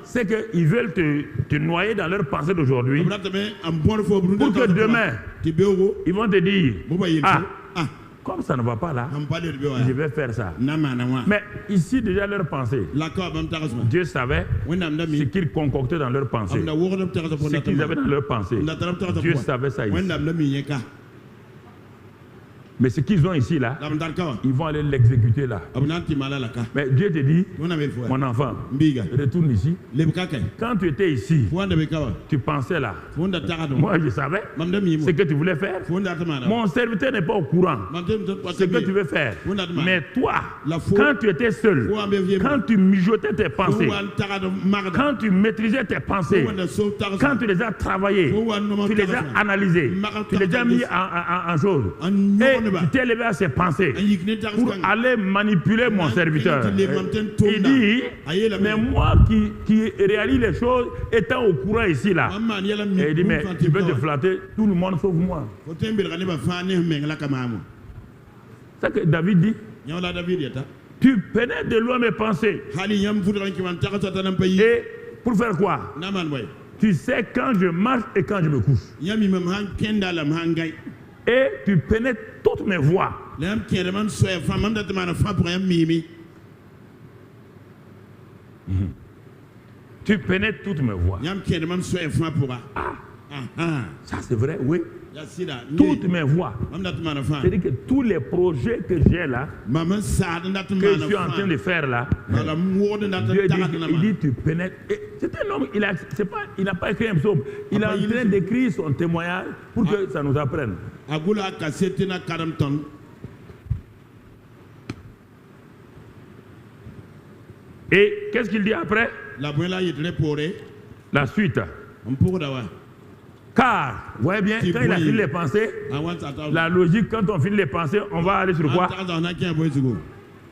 c'est qu'ils veulent te noyer dans leurs pensées d'aujourd'hui pour que demain, ils vont te dire, comme ça ne va pas là, je vais faire ça. Mais ici déjà leur pensée, Dieu savait ce qu'ils concoctaient dans leur pensée, ce qu'ils avaient dans leur pensée. Dieu savait ça ici. Mais ce qu'ils ont ici, là, lam dar kawa ils vont aller l'exécuter là. abnanti mala la ka Mais Dieu te dit, wona be fo mon enfant, mbiga retourne ici. le ka kay Quand tu étais ici, fonda be kawa tu pensais là. fonda tagado Moi, je savais mam dem yimo ce que tu voulais faire. fonda tamara Mon serviteur n'est pas au courant mam dem to ce que tu veux faire. Fonda tamara Mais toi, La foi- quand tu étais seul, Foi ambe vie quand tu mijotais tes pensées, wan tagado magda quand tu maîtrisais tes pensées, wona so tagado quand tu les as travaillées, tu les as analysées, tu les as mis en chose, et tu t'es levé à ces pensées pour aller manipuler mon serviteur. Il dit, mais moi qui réalise les choses, étant au courant ici, là, et il dit, mais tu veux te flatter, tout le monde sauf moi. C'est ce que David dit. Tu pénètres de loin mes pensées. Et pour faire quoi? Tu sais quand je marche et quand je me couche. Et tu pénètres toutes mes voies. Tu pénètres toutes mes voies. Ça c'est vrai, oui. Toutes mes voies. C'est-à-dire que tous les projets que j'ai là, que je suis en train de faire là, Dieu dit, il dit tu pénètres. C'est un homme, il n'a pas écrit un psaume. Il est en train d'écrire son témoignage pour que ça nous apprenne. Et qu'est-ce qu'il dit après? La suite. Car, vous voyez bien, quand il a fini les pensées, la logique, quand on finit les pensées, on va aller sur quoi?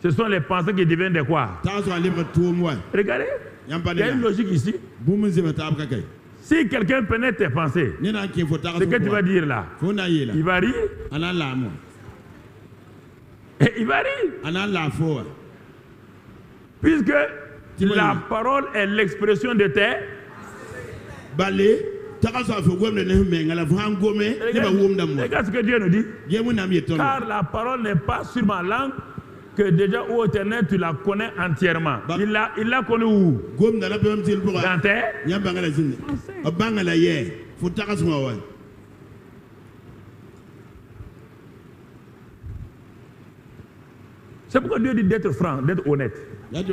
Ce sont les pensées qui deviennent de quoi? Regardez, il y a une logique ici. Si quelqu'un pénètre tes pensées, ce que tu vas dire là, il va rire. Et il va rire. Puisque la parole est l'expression de tes... Regarde ce que Dieu nous dit. Car la parole n'est pas sur ma langue, que déjà au éternel tu la connais entièrement. Il l'a connu où? Dans tes... C'est pourquoi Dieu dit d'être franc, d'être honnête. Si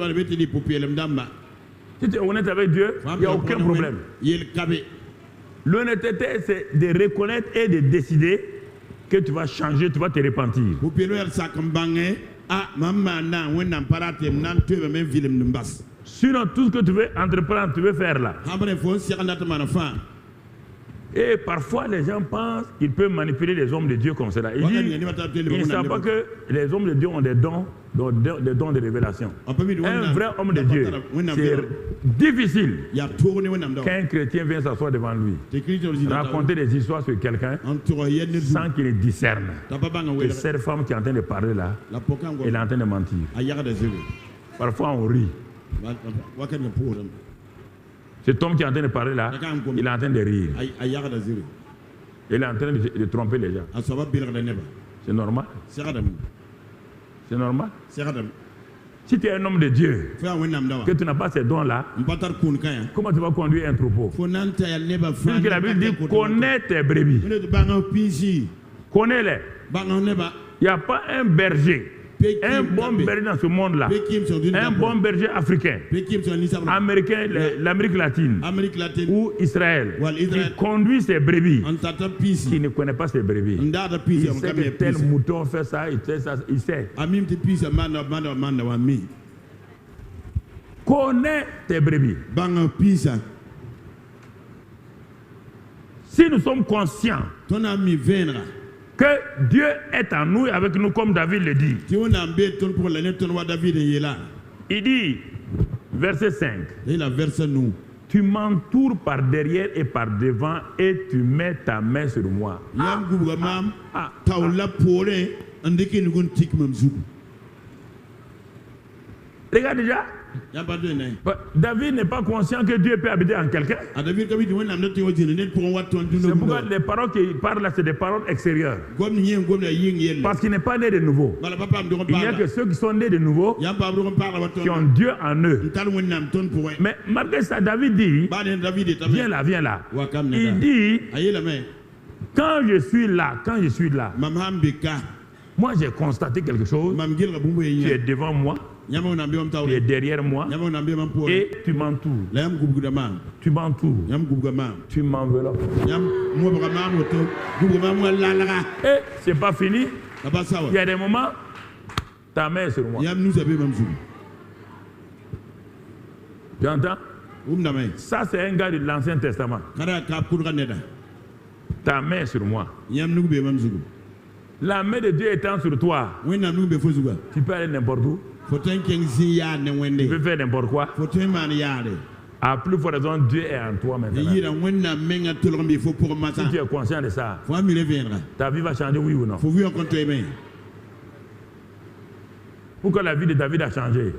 tu es honnête avec Dieu, il n'y a aucun problème. L'honnêteté, c'est de reconnaître et de décider que tu vas changer, tu vas te repentir. Sinon, tout ce que tu veux entreprendre, tu veux faire là. Et parfois, les gens pensent qu'ils peuvent manipuler les hommes de Dieu comme cela. Ils ne savent pas que les hommes de Dieu ont des dons de révélation. Un vrai homme de Dieu, c'est difficile qu'un chrétien vienne s'asseoir devant lui, raconter des histoires sur quelqu'un sans qu'il les discerne. Et cette femme qui est en train de parler là, elle est en train de mentir. Parfois, on rit. Cet homme qui est en train de parler là, il est en train de rire. Il est en train de tromper les gens. C'est normal. C'est normal. Si tu es un homme de Dieu, que tu n'as pas ces dons-là, comment tu vas conduire un troupeau? Puisque la Bible dit connais tes brebis. Connais-les. Il n'y a pas un berger. Un bon berger dans ce monde-là, un bon berger africain, américain, l'Amérique latine ou Israël, qui conduit ses brebis, qui ne connaît pas ses brebis. Il sait que tel mouton fait ça, il sait ça, il sait. Connais tes brebis. Si nous sommes conscients que Dieu est en nous et avec nous, comme David le dit. Il dit, verset 5, tu m'entoures par derrière et par devant et tu mets ta main sur moi. Regarde déjà. David n'est pas conscient que Dieu peut habiter en quelqu'un. C'est pourquoi les paroles qu'il parle là, c'est des paroles extérieures. Parce qu'il n'est pas né de nouveau. Il n'y a que ceux qui sont nés de nouveau qui ont Dieu en eux. Mais malgré ça, David dit, viens là, viens là. Il dit, quand je suis là, Moi, j'ai constaté quelque chose. Tu es devant moi, tu es derrière moi, et tu m'entoures. Tu m'entoures. Tu m'enveloppes. Et c'est pas fini. Il y a des moments, ta main est sur moi. Tu entends? Ça, c'est un gars de l'Ancien Testament. Ta main est sur moi. La main de Dieu étant sur toi, tu peux aller n'importe où. Tu peux faire n'importe quoi. À plus forte raison, Dieu est en toi maintenant. Si tu es conscient de ça, ta vie va changer, oui ou non? Pourquoi la vie de David a changé?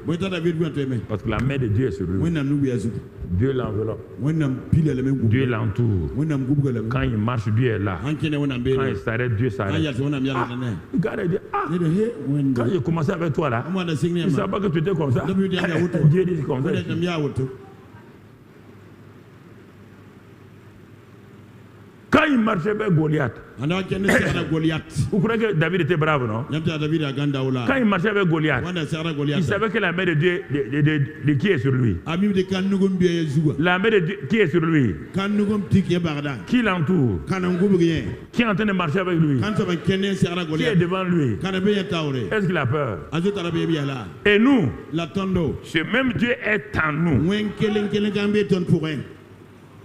Parce que la main de Dieu est sur lui. Dieu l'enveloppe. Dieu l'entoure. Quand il marche, Dieu est là. Quand il s'arrête, Dieu s'arrête. Regarde et dit, quand j'ai commencé avec toi là, je ne savais pas que tu étais comme ça. Dieu dit comme ça. Quand il marchait vers Goliath, vous croyez que David était brave, non? Quand il marchait avec Goliath, il savait que la main de Dieu de qui est sur lui. La main de Dieu qui est sur lui, qui l'entoure, qui est en train de marcher avec lui, qui est devant lui. Est-ce qu'il a peur? Et nous, ce même Dieu est en nous.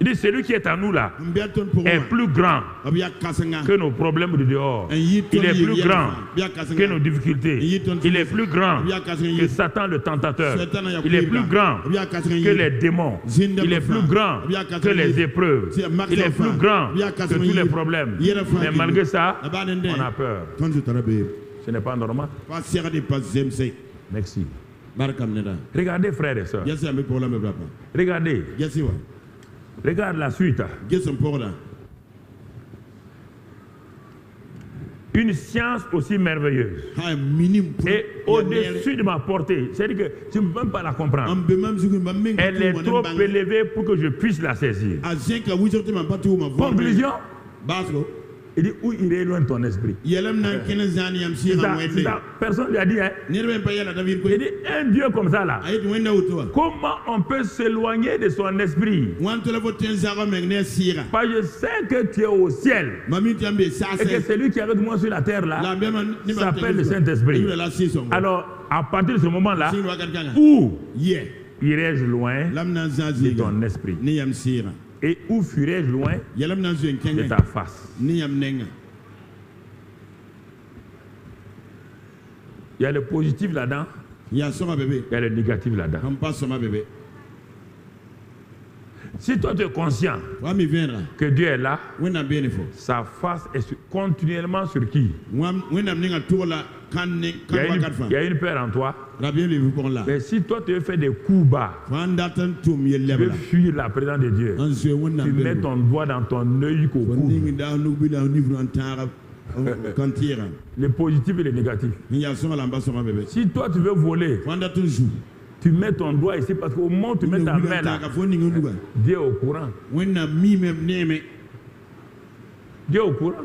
Il dit, celui qui est en nous là est plus grand que nos problèmes de dehors. Il est plus grand que nos difficultés. Il est plus grand que Satan le tentateur. Il est plus grand que les démons. Il est plus grand que les épreuves. Il est plus grand que tous les problèmes. Mais malgré ça, on a peur. Ce n'est pas normal. Merci. Regardez, frères et sœurs. Regardez. Regarde la suite. Une science aussi merveilleuse et au-dessus de ma portée. C'est-à-dire que tu ne peux même pas la comprendre. Elle est trop élevée pour que je puisse la saisir. Conclusion. Il dit, où il est loin de ton esprit? Personne lui a dit, hein? Il dit, un Dieu comme ça là, comment on peut s'éloigner de son esprit? Parce que je sais que tu es au ciel et que celui qui est avec moi sur la terre là s'appelle le Saint-Esprit. Alors, à partir de ce moment-là, où irai-je loin de ton esprit? Et où fuirai-je loin de ta face? Il y a le positif là-dedans, il y a le négatif là-dedans. Si toi tu es conscient que Dieu est là, sa face est continuellement sur qui? Il y a une peur en toi. Mais si toi tu veux faire des coups bas, tu veux fuir la présence de Dieu, tu mets ton doigt dans ton œil au cou. Le positif et le négatif. Si toi tu veux voler, tu mets ton doigt ici parce qu'au moment où tu mets ta main là, Dieu est au courant. Dieu est au courant.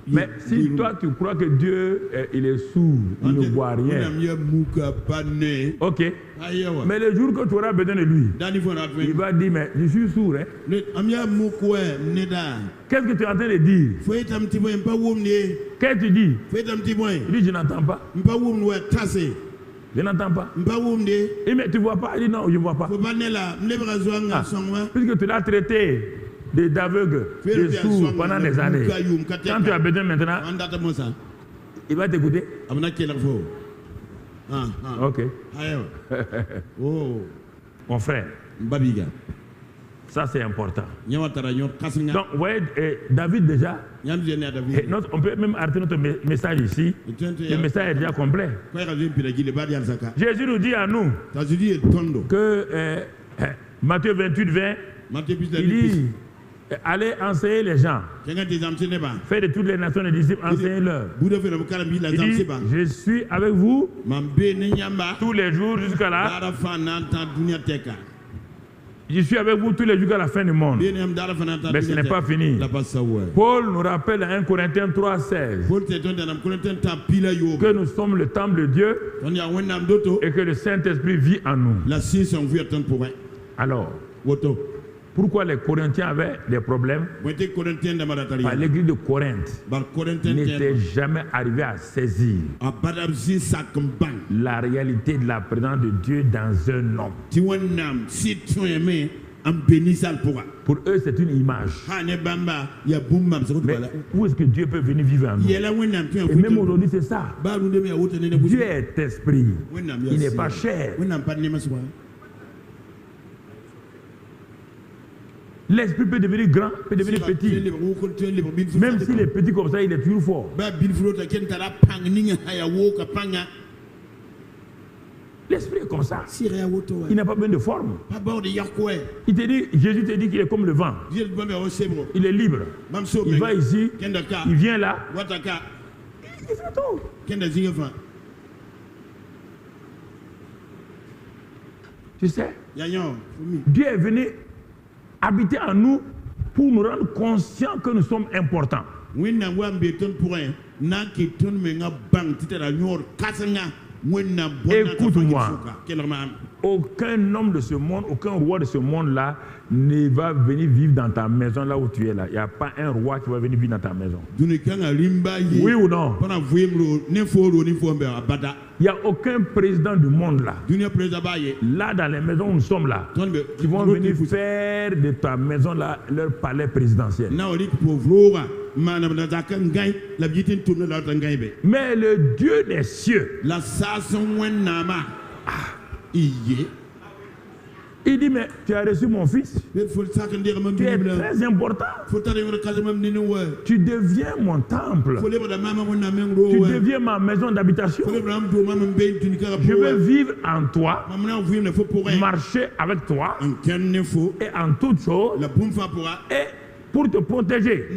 Mais si toi tu crois que Dieu il est sourd, il ne voit rien. Ok. Mais le jour que tu auras besoin de lui, il va dire, mais je suis sourd. Hein? Qu'est-ce que tu es en train de dire? Qu'est-ce que tu dis? Il dit, je n'entends pas. Je n'entends pas. Mais tu ne vois pas? Il dit, non, je ne vois pas. Puisque tu l'as traité d'aveugle, de sourd pendant des années. Quand tu as besoin maintenant, il va t'écouter. Ok. Mon frère, ça c'est important. Donc, vous voyez, David déjà, on peut même arrêter notre message ici. Le message est déjà complet. Jésus nous dit à nous que Matthieu 28, 20, il dit, allez enseigner les gens. Faites de toutes les nations des disciples, enseignez-leur. Il dit, je suis avec vous tous les jours jusqu'à là. Je suis avec vous tous les jours à la fin du monde. Mais ce n'est pas fini. Paul nous rappelle à 1 Corinthiens 3,16 que nous sommes le temple de Dieu et que le Saint-Esprit vit en nous. Alors, pourquoi les Corinthiens avaient des problèmes? L'église de Corinthe n'était jamais arrivée à saisir la réalité de la présence de Dieu dans un homme. Pour eux, c'est une image. Mais où est-ce que Dieu peut venir vivre en nous? Et même aujourd'hui, c'est ça. Dieu est esprit. Il n'est pas chair. L'esprit peut devenir grand, peut devenir petit. Même s'il est petit comme ça, il est toujours fort. L'esprit est comme ça. Il n'a pas besoin de forme. Il te dit, Jésus te dit qu'il est comme le vent. Il est libre. Il va ici, il vient là. Il fait tout. Tu sais, Dieu est venu habiter en nous pour nous rendre conscients que nous sommes importants. Écoute-moi, aucun homme de ce monde, aucun roi de ce monde-là ne va venir vivre dans ta maison là où tu es là. Il n'y a pas un roi qui va venir vivre dans ta maison. Oui ou non? Il n'y a aucun président du monde là. Là, dans les maisons où nous sommes là, qui vont venir faire de ta maison là leur palais présidentiel. Mais le Dieu des cieux, il dit, mais tu as reçu mon fils, tu es très important, tu deviens mon temple, tu deviens ma maison d'habitation, je veux vivre en toi, marcher avec toi, et en toutes choses, et pour te protéger,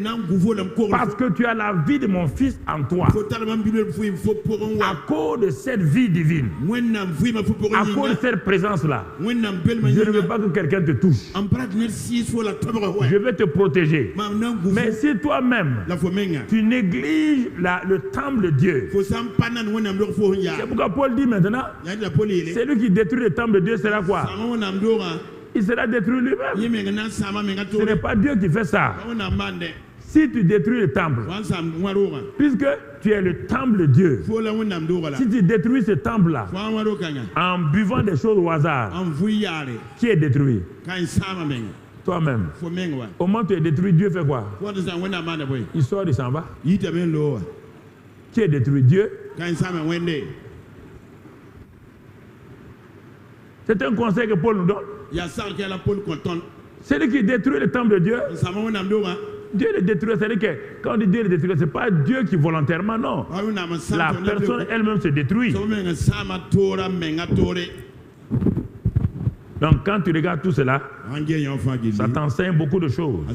parce que tu as la vie de mon fils en toi, à cause de cette vie divine, à cause de cette présence-là. Je ne veux pas que quelqu'un te touche. Je vais te protéger. Mais si toi-même, tu négliges le temple de Dieu, c'est pourquoi Paul dit maintenant, celui qui détruit le temple de Dieu sera quoi? Il sera détruit lui-même. Ce n'est pas Dieu qui fait ça. Si tu détruis le temple, puisque tu es le temple de Dieu, si tu détruis ce temple-là, en buvant des choses au hasard, qui est détruit? Toi-même. Au moment où tu es détruit, Dieu fait quoi? Il sort, il s'en va. Qui est détruit? Dieu. C'est un conseil que Paul nous donne. Celui qui détruit le temple de Dieu, Dieu le détruit. C'est-à-dire que quand on dit Dieu le détruit, ce n'est pas Dieu qui volontairement, non. La personne elle-même se détruit. Donc quand tu regardes tout cela, ça t'enseigne beaucoup de choses.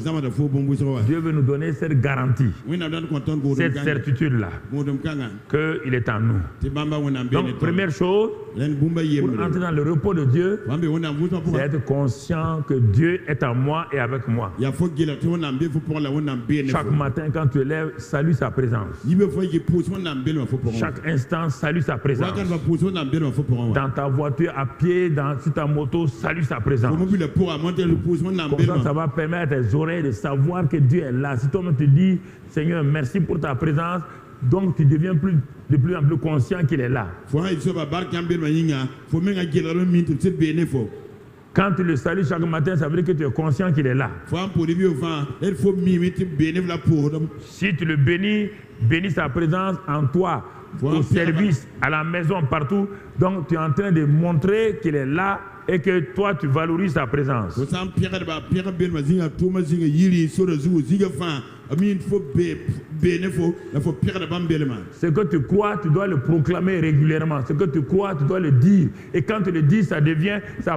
Dieu veut nous donner cette garantie, cette certitude-là, qu'il est en nous. Donc première chose, pour entrer dans le repos de Dieu, c'est être conscient que Dieu est en moi et avec moi. Chaque matin quand tu lèves, salue sa présence. Chaque instant, salue sa présence. Dans ta voiture, à pied, sur ta moto, salue sa présence. Comme ça va permettre à tes oreilles de savoir que Dieu est là. Si toi-même te dis, Seigneur, merci pour ta présence, donc tu deviens de plus en plus conscient qu'il est là. Quand tu le salues chaque matin, ça veut dire que tu es conscient qu'il est là. Si tu le bénis, bénis sa présence en toi, au service, à la maison, partout. Donc tu es en train de montrer qu'il est là et que toi tu valorises sa présence. Ce que tu crois, tu dois le proclamer régulièrement. Ce que tu crois, tu dois le dire. Et quand tu le dis, ça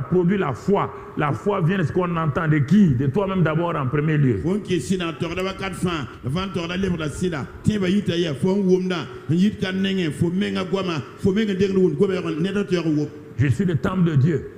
produit la foi. La foi vient de ce qu'on entend. De qui? De toi-même d'abord en premier lieu. Je suis le temple de Dieu.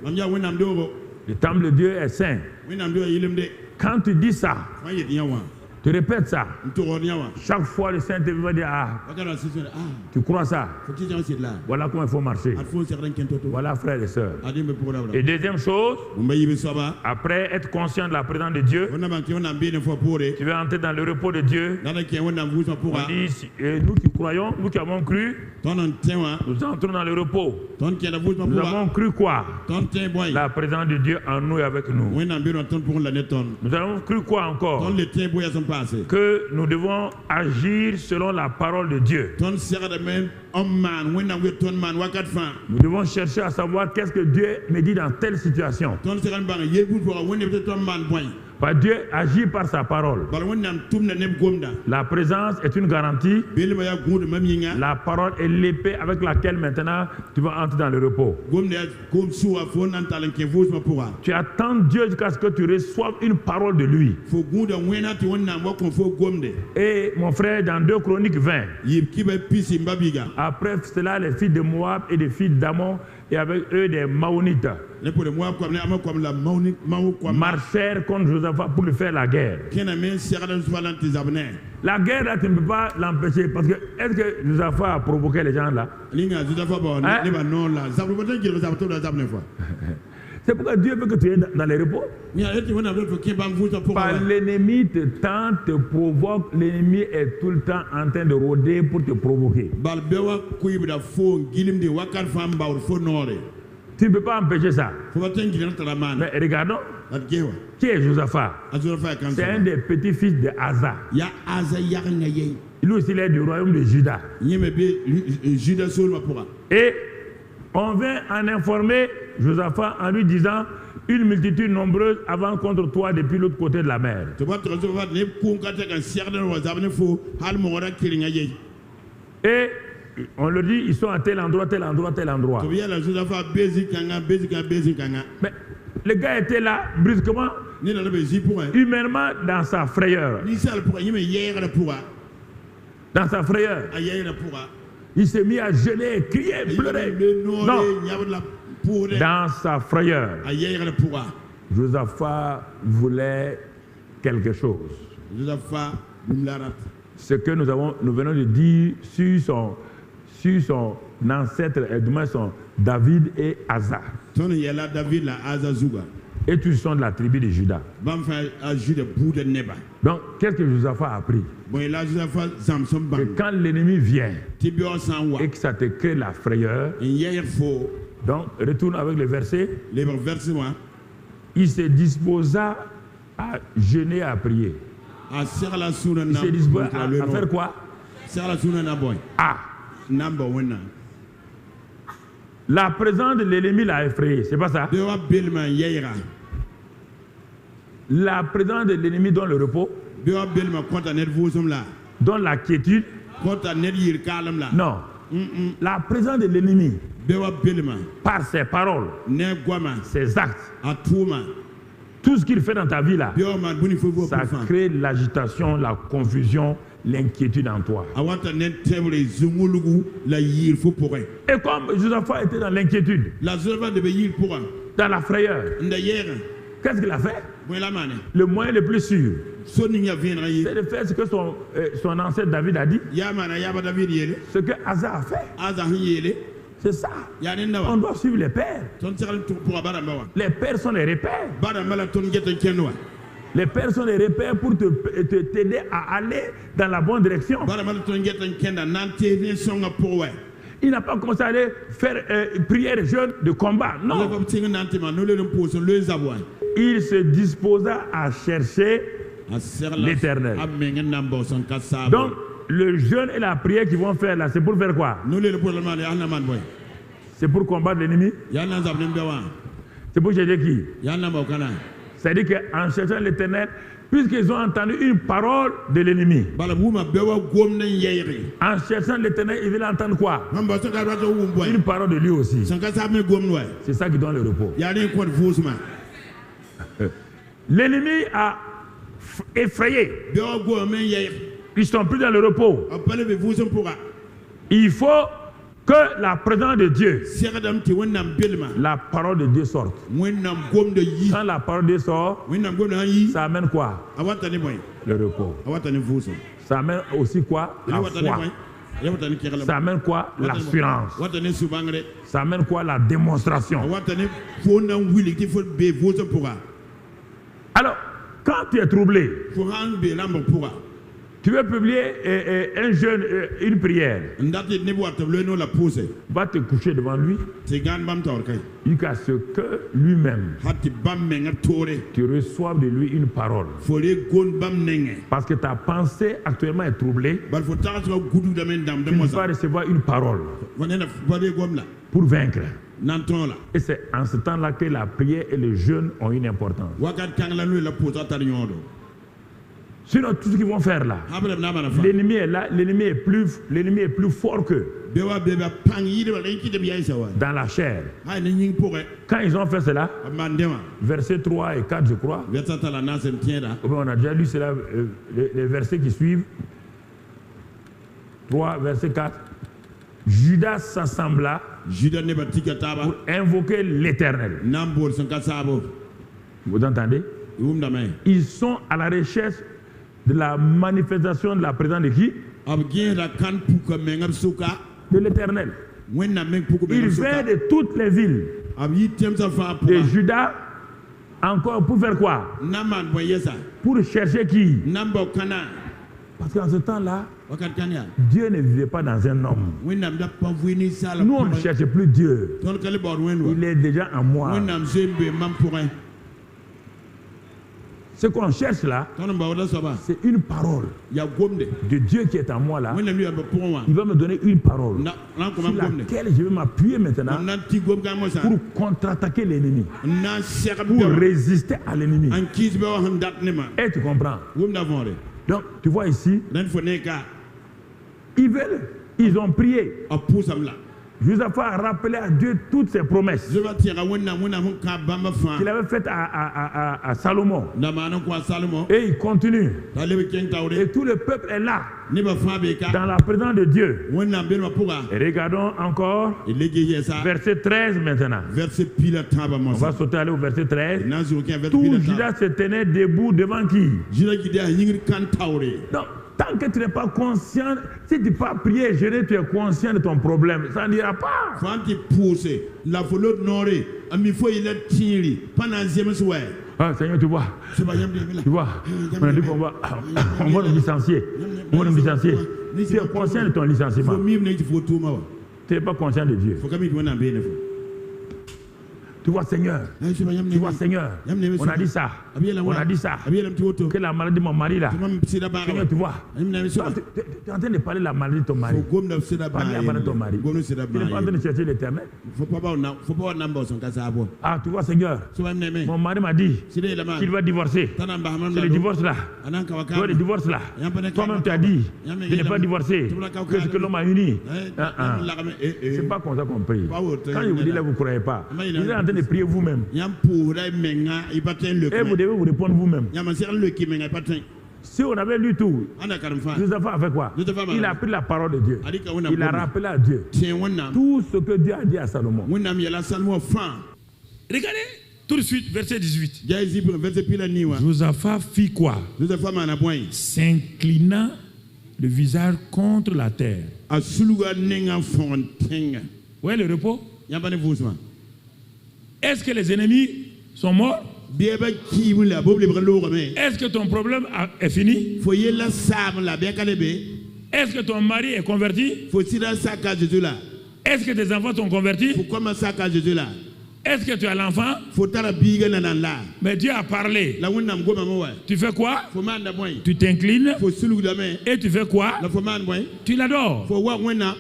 Le temple de Dieu est saint. Wẽnnaam doa yɩlem de. Quand tu dis ça, Fãa yet yã wã. tu répètes ça. N togd yã wã. Chaque fois, le Saint-Esprit va dire, ah, Wakat wã sɩd ah, tu crois ça? fo kɩ zãg sɩd la. Voilà comment il faut marcher. Ad fo n segd n kẽn to-to. Voilà, frères et sœurs. Ad n be pʋgda Et deuxième chose, bũmba yibe soaba. après être conscient de la présence de Dieu, Wẽnnaam n tɩ wẽnnaam beene fo poore. tu vas entrer dans le repos de Dieu. Dat n kẽ wẽnnaam vʋʋsmã On pʋga. dit, et nous qui croyons, nous qui avons cru, Tõnd n tẽ wã. nous entrons dans le repos. Tõnd kẽeda vʋʋsmã Nous pʋga. avons cru quoi? Tõnd tẽ bõe. La présence de Dieu en nous et avec nous. Wẽnnaam beene wã tõnd pʋgẽ la ne tõnd. Nous avons cru quoi encore? Tõnd le tẽ boya sẽn paase. Que nous devons agir selon la parole de Dieu. Tõnd segdame n maan wẽnnaam wet tõnd maan wakat fãa. Nous devons chercher à savoir qu'est-ce que Dieu me dit dans telle situation. Tõnd segd n bãng yel bũmb pʋga wẽnnaam tɩ tõnd maan bõe. Parce que Dieu agit par sa parole. Bala wẽnnaam tʋmda neb gomda. La présence est une garantie. Beelmã yaa gũud mam yĩnga. La parole est l'épée avec laquelle maintenant tu vas entrer dans le repos. Gomda yaa gom sʋa fo n na n tall n kẽ vʋʋsmã pʋga. Tu attends Dieu jusqu'à ce que tu reçoives une parole de lui. Fo gũuda wẽna tɩ wẽnnaam wa kõ fo gomde. Et mon frère, dans 2 Chroniques 20, Yɩɩb kɩba pisi n ba biga. après cela, les filles de Moab et des filles d'Ammon, et avec eux des Maonites, Ne pʋde moab koam ne ama koam la mao koam. marchèrent contre Josaphat pour lui faire la guerre. Kẽna me n segd n soa la n tɩ zab ne. La guerre, là, tu ne peux pas l'empêcher. Parce que, est-ce que Josaphat a provoqué les gens là? Linga Josafa ba Hein? ne ba non la. Zab ba tan gɩlg zab tɩ la zab ne fa. C'est pourquoi Dieu veut que tu es dans les repos. Ni a yetɩ wẽnnaam tɩ fo kẽ bãmb vʋʋsmã pʋga Par wa. l'ennemi te tente, te provoque. L'ennemi est tout le temps en train de rôder pour te provoquer. Bal be wa kʋɩbda fo n gilmde wakat fãa n baood fo noore. Tu ne peux pas empêcher ça. Fo ba tõe n gɩlg tara maana. Mais regardons, Ad ges wa. qui est Josaphat? A Josafa kan C'est un des petits-fils de Asa. Ya Aza yagenga yey. Lui aussi, il est du royaume de Juda. Yẽ me be Juda soolmã pʋga. Et on vient en informer Josaphat en lui disant une multitude nombreuse avance contre toi depuis l'autre côté de la mer. Tɩ ba tɩg Josafa tɩ neb kʋʋm ka tɛk n segd n wa zab ne fo hal mogra kɩrenga yey. Et on leur dit, ils sont à tel endroit, tel endroit, tel endroit. Tɩ b yɛla Josafa bezi kãngã bezi kãngã. Mais le gars était là brusquement, Ne la be zĩ pʋgẽ. humainement, dans sa frayeur. Ninsal pʋga yẽ me yɛɛgrã pʋga. Dans sa frayeur. A yɛɛgrã pʋga. Il s'est mis à geler, crier, pleurer. Non, dans sa frayeur. Josaphat voulait quelque chose. Ce que nous venons de dire sur son ancêtre, et du moins son David et Asa. Et tous sont de la tribu de Juda. Donc, qu'est-ce que Josaphat a appris? Que quand l'ennemi vient et que ça te crée la frayeur, donc retourne avec le verset, il se disposa à jeûner et à prier. Il se disposa à faire quoi? Ah! La présence de l'ennemi l'a effrayé, c'est pas ça? La présence de l'ennemi dans le repos, dans la quiétude. Non. La présence de l'ennemi par ses paroles, ses actes, tout ce qu'il fait dans ta vie là, ça crée l'agitation, la confusion, l'inquiétude en toi. Et comme Josaphat était dans l'inquiétude, dans la frayeur, qu'est-ce qu'il a fait? Le moyen le plus sûr, c'est de faire ce que son ancêtre David a dit. Ce que Asa a fait. C'est ça. On doit suivre les pères. Les pères sont les repères. Les pères sont les repères pour t'aider à aller dans la bonne direction. Il n'a pas commencé à aller faire prière jeûne de combat. Non. Il se disposa à chercher l'Éternel. Donc, le jeûne et la prière qu'ils vont faire là, c'est pour faire quoi? C'est pour combattre l'ennemi? C'est pour chercher qui? C'est-à-dire qu'en cherchant l'Éternel, puisqu'ils ont entendu une parole de l'ennemi, en cherchant l'Éternel, ils veulent entendre quoi? Une parole de lui aussi. C'est ça qui donne le repos. L'ennemi a effrayé. Ils ne sont plus dans le repos. Il faut que la présence de Dieu, sɛgdam tɩ wẽnnaam belma la parole de Dieu sorte. wẽnnaam gomda yi Quand la parole de Dieu sort, wẽnnaam gomda sã n yi ça amène quoi? a wata ne bõe Le repos. a wata ne vʋʋsem Ça amène aussi quoi? La wata ne foi. bõe ya wata ne kɛglem Ça amène quoi? L'assurance. wata ne sũ-bãngre Ça amène quoi? La a démonstration. wata ne fo n na n wilg tɩ fo bee vʋʋsem pʋga Alors, quand tu es troublé, fo sã n bee rãmbg pʋga tu veux publier un jeûne, une prière, n dat tɩ neb wa tɩ b loe la pʋʋse va te coucher devant lui tɩ gãan bãmb taoor kay jusqu'à ce que lui-même, ha tɩ bãmb mengã toore tu reçoives de lui une parole. fo re gond bãmb nengẽ Parce que ta pensée actuellement est troublée, bal fo tagsga gudgdame n dãmb tu dẽ vas mosã recevoir une parole fo nena fa re gom la pour vaincre. nan tõog la Et c'est en ce temps-là que la prière et le jeûne ont une importance. wakat kãng la loe la pʋʋsga tar yõodo Sinon, tout ce qu'ils vont faire là, hamrem na mana fa l'ennemi est là, l'ennemi est plus fort qu'eux be wa be ba pãng yɩdba rẽ kɩdb yɛɛsa wa dans la chair. hay ne yĩng pʋgẽ Quand ils ont fait cela, b maan dẽ wã versets 3 et 4, je crois, vɛrsa tala naasem tẽeda ou bien on a déjà lu cela, les versets qui suivent. 3, verset 4. Judas s'assembla juda nebã tika taaba pour invoquer l'Éternel. na n bool sẽn ka saabo Vous entendez? y wʋmdame Ils sont à la recherche de la manifestation de la présence de qui? b gẽesda kãn puka mengã b sʋka De l'Éternel. wẽnnaam meng puk Il mengã b vient sʋka de toutes les villes. b yɩ tẽmsã fãa Et pʋga Judas, encore pour faire quoi? na n maan bõe yɛsa Pour chercher qui? na n bao kãna Parce qu'en ce temps-là, wakat kãn yaa Dieu ne vivait pas dans un homme. wẽnnaam da pa vɩ ninsaala Nous, on ne cherche plus Dieu. tõnd ka le baood wẽnd wa Il est déjà en moi. wẽnnaam zoe n bee mam pʋgẽ Ce qu'on cherche là, tõnd n baooda soaba c'est une parole yaa gomde de Dieu qui est en moi là. wẽnnaam lʋa ba pʋgẽ wã Il va me donner une parole na n kõ sur mam gomde laquelle je vais m'appuyer maintenant n na n tɩ gom-gãng mosã pour contre-attaquer l'ennemi, n na n segb pour bɛa résister à l'ennemi. n kɩɩs bɛ wa sẽn dat ne ma Et tu comprends? wʋmda võore Donc, tu vois ici, rẽnd fo ne ka ils ont prié. a pʋʋsame la Josaphat a rappelé à Dieu toutes ses promesses zoba tẽega wẽnnaam sẽn kã bãmba fãa qu'il avait faites à Salomon. da maan n kõ a salmo Et il continue. t'a leb kẽng taoore Et tout le peuple est là, nebã fãa bee ka dans la présence de Dieu. wẽnnaam belmã pʋga Et regardons encore y le ges yɛsa verset 13 maintenant. verset pila tãabã On mosã va sauter aller au verset 13. na n zʋg kẽ verset Tout pila Judas se tenait debout devant qui? jira gɩd a yĩngr kãn taoore Donc, tant que tu n'es pas conscient, si tu n'es pas prié et géré, tu es conscient de ton problème. Ça n'ira pas. fãa tɩ pʋʋse la fo lot noore a mi fo yɩ la tĩiri pa na n zems wɛ Ah, Seigneur, tu vois, soba yãmb leme la tu vois, on a dit qu'on va, on va nous licencier. On va nous licencier. Tu es conscient de ton fo licenciement. miim ne tɩ fo tʋʋma wa Tu n'es pas conscient de Dieu. fo ka mi tɩ wẽnnaam beene fo Tu vois, Seigneur, soba yãmb tu vois, Seigneur, on a dit ça. On a dit ça. a b yeelame tɩ woto Que la maladie de mon mari là. tɩ mam sɩda baagã Seigneur, tu vois. wẽnnaam Toi, soba tu es en train de parler de la maladie de ton mari. fo gomda b sɩda Parle la maladie de ton mari. gomda sɩda Tu n'es pas en train de chercher l'éternel. fo pa wa nam bao sẽn ka saabo Ah, tu vois, Seigneur, soba yãmb neme mon mari m'a dit sɩda yeelama qu'il va divorcer. t'a na n bas mam C'est le divorce là. a na n ka wa Tu vois le kaama divorce là. Toi-même, tu as dit, je n'ai pas divorcé. Que ce que l'homme a uni. C'est pas comme ça qu'on prie. Quand je vous dis là, vous ne croyez pas. Vous êtes en train de prier vous-même. yãmb pʋʋsda menga y pa tõe n Et vous devez vous répondre vous-même. yãmb n segl leki menga y pa tõe Si on avait lu tout, ãnda karem fãa Josaphat a fait quoi? Il a pris la parole de Dieu. Il a rappelé à Dieu tẽ wẽnnaam tout ce que Dieu a dit à Salomon. wẽnnaam yɛla salm wã fãa Regardez tout de suite, verset 18. ja y zɩb verset pila nii wã Josaphat fit quoi? joseph maana bõe S'inclina le visage contre la terre. a sulga nengã fõgen tẽnga Où est le repos? yãmba ne vʋʋsmã Est-ce que les ennemis sont morts? bɩa ba kiim la bob lebg loogame Est-ce que ton problème est fini? fo yella saam la bɩa ka le be Est-ce que ton mari est converti? fo sɩda sak a Jésus la Est-ce que tes enfants sont convertis? fo kɔma sak a Jésus la Est-ce que tu as l'enfant? fo tara biiga nanan la Mais Dieu a parlé. la wẽnnaam gomame wa Tu fais quoi? fo maanda bõe Tu t'inclines fo sulgdame et tu fais quoi? la fo maan bõe Tu l'adores. fo wa wẽnnaam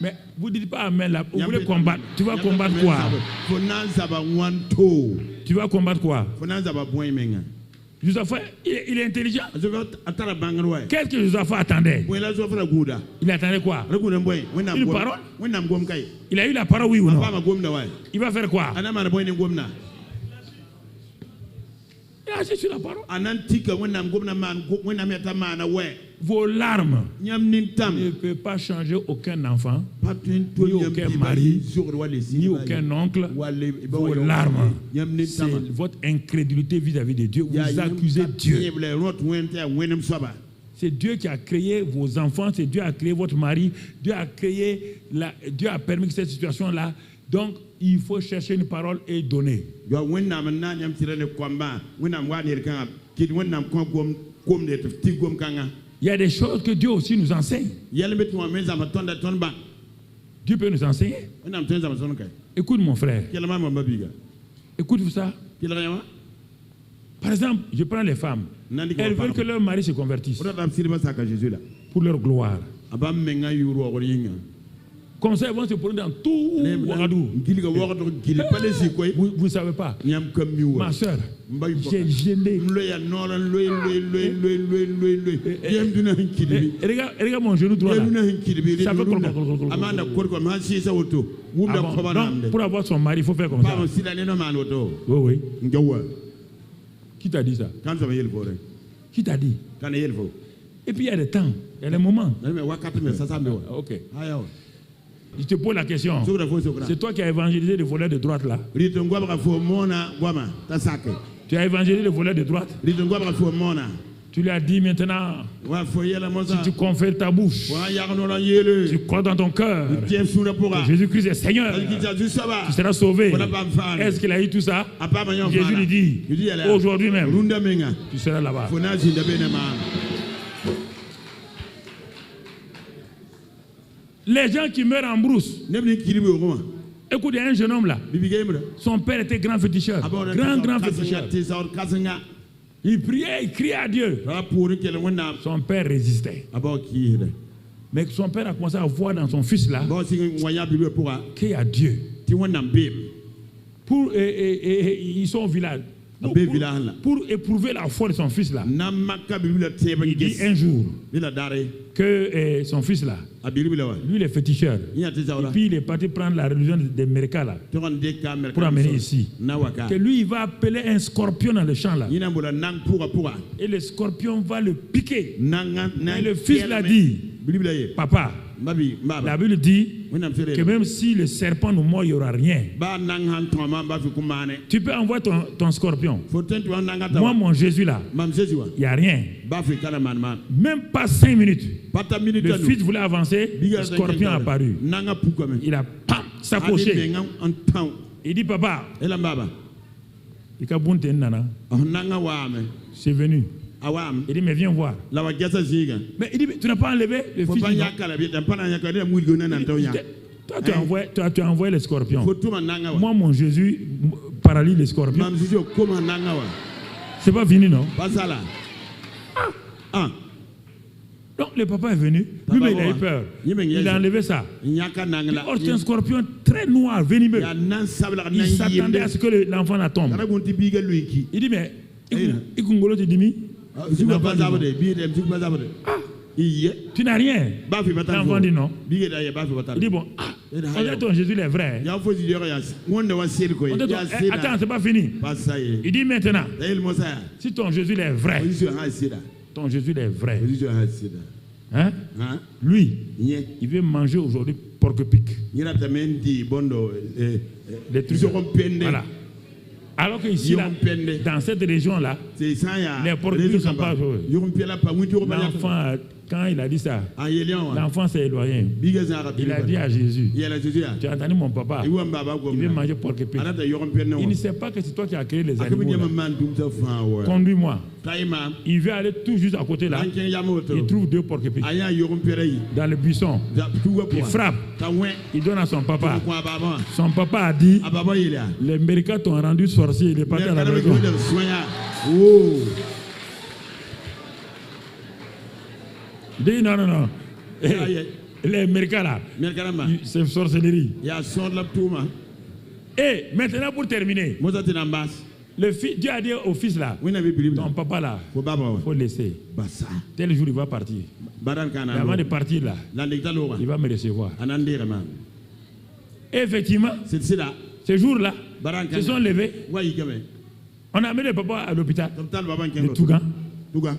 Mais vous ne dites pas amen là. Vous voulez combattre. Tu vas combattre quoi? fo na n zaba wãn too Tu vas combattre quoi? fo na n zaba bõe menga Josaphat, il est intelligent. a tara bãngr wa Qu'est-ce que Josaphat attendait? bõe la zoa fara gũuda Il attendait quoi? ra gũuda bõe Une parole? wẽnnaam gom kay Il a eu la parole, oui ou a non? paama gomda wa Il va faire quoi? a na maana bõe ne gomna Il a marchez sur la parole. Anantika wena ngomna man wena meta mana we. Vos larmes Nyam nintam. ne peuvent pas changer aucun enfant, Patun ni aucun mari, ni aucun oncle. Vos larmes, c'est votre incrédulité vis-à-vis de Dieu. Vous accusez Dieu. C'est Dieu qui a créé vos enfants, c'est Dieu qui a créé votre mari, Dieu a permis que cette situation-là. Donc, il faut chercher une parole et donner. Il y a des choses que Dieu aussi nous enseigne. Dieu peut nous enseigner. Écoute mon frère. Écoute ça. Par exemple, je prends les femmes. Elles veulent que leur mari se convertisse pour leur gloire. Comme ça, ils vont se prendre dans tout Ouagadougou. Vous ne savez pas. Ma soeur, j'ai gêné. Regarde mon genou droit là. Ça fait donc, pour avoir son mari, il faut faire comme ça. Oui, oui. Qui t'a dit ça? Qui t'a dit? Et puis il y a des temps, il y a des moments. Ok. Je te pose la question. C'est toi qui as évangélisé le voleur de droite là. Tu as évangélisé le voleur de droite. Tu lui as dit maintenant, si tu confères ta bouche, tu crois dans ton cœur que Jésus-Christ est Seigneur, tu seras sauvé. Est-ce qu'il a eu tout ça? Jésus lui dit, aujourd'hui même, tu seras là-bas. Les gens qui meurent en brousse. Écoutez, un jeune homme là, son père était grand féticheur. Grand féticheur. Il priait, il criait à Dieu. Son père résistait. Mais son père a commencé à voir dans son fils là qu'il y a Dieu. Ils sont au village. Pour éprouver la foi de son fils là, il dit un jour que son fils là, lui il est féticheur, et puis il est parti prendre la religion des Merika là, pour amener ici, que lui il va appeler un scorpion dans le champ là, et le scorpion va le piquer, et le fils l'a dit, papa, la Bible dit que même si le serpent nous mord, il n'y aura rien. Tu peux envoyer ton scorpion. Moi, mon Jésus là, il n'y a rien. Même pas 5 minutes. Le fils voulait avancer, le scorpion a apparu. Il a s'accroché. Il dit, papa, c'est venu. Il dit, mais viens voir. Mais il dit, tu n'as pas enlevé le fils. Toi, tu as envoyé les scorpions. Moi, mon Jésus paralyse les scorpions. C'est pas fini, non? Donc, le papa est venu. Lui, il a eu peur. Il a enlevé ça. C'est un scorpion très noir, venimeux. Il s'attendait à ce que l'enfant la tombe. Il dit, mais, Ikungolo te dit, tu n'as rien. L'enfant dit non. Il dit bon, on dit ton Jésus est vrai. Attends, c'est pas fini. Il dit maintenant, si ton Jésus est vrai, ton Jésus est vrai. Hein? Lui, il veut manger aujourd'hui porc-épic. Les trucs. Voilà. Alors qu'ici, dans cette région-là, les porcs-épics ne sont pas joués. L'enfant, quand il a dit ça, l'enfant s'est éloigné. Il a dit à Jésus, tu as entendu mon papa, il veut manger porc-épic. Il ne sait pas que c'est toi qui as créé les animaux. Conduis-moi. Il veut aller tout juste à côté là. Il trouve 2 porc-épics dans le buisson. Il frappe. Il donne à son papa. Son papa a dit, les Américains t'ont rendu sorcier. Il est parti à la maison. Il dit non. Les Américains là, c'est sorcellerie. Et maintenant pour terminer, le fils, Dieu a dit au fils là, ton papa là, il faut laisser. Tel jour il va partir. Et avant de partir là, il va me recevoir. Et effectivement, ce jour là, se sont levés. On a amené le papa à l'hôpital de de Tougan. Tougan.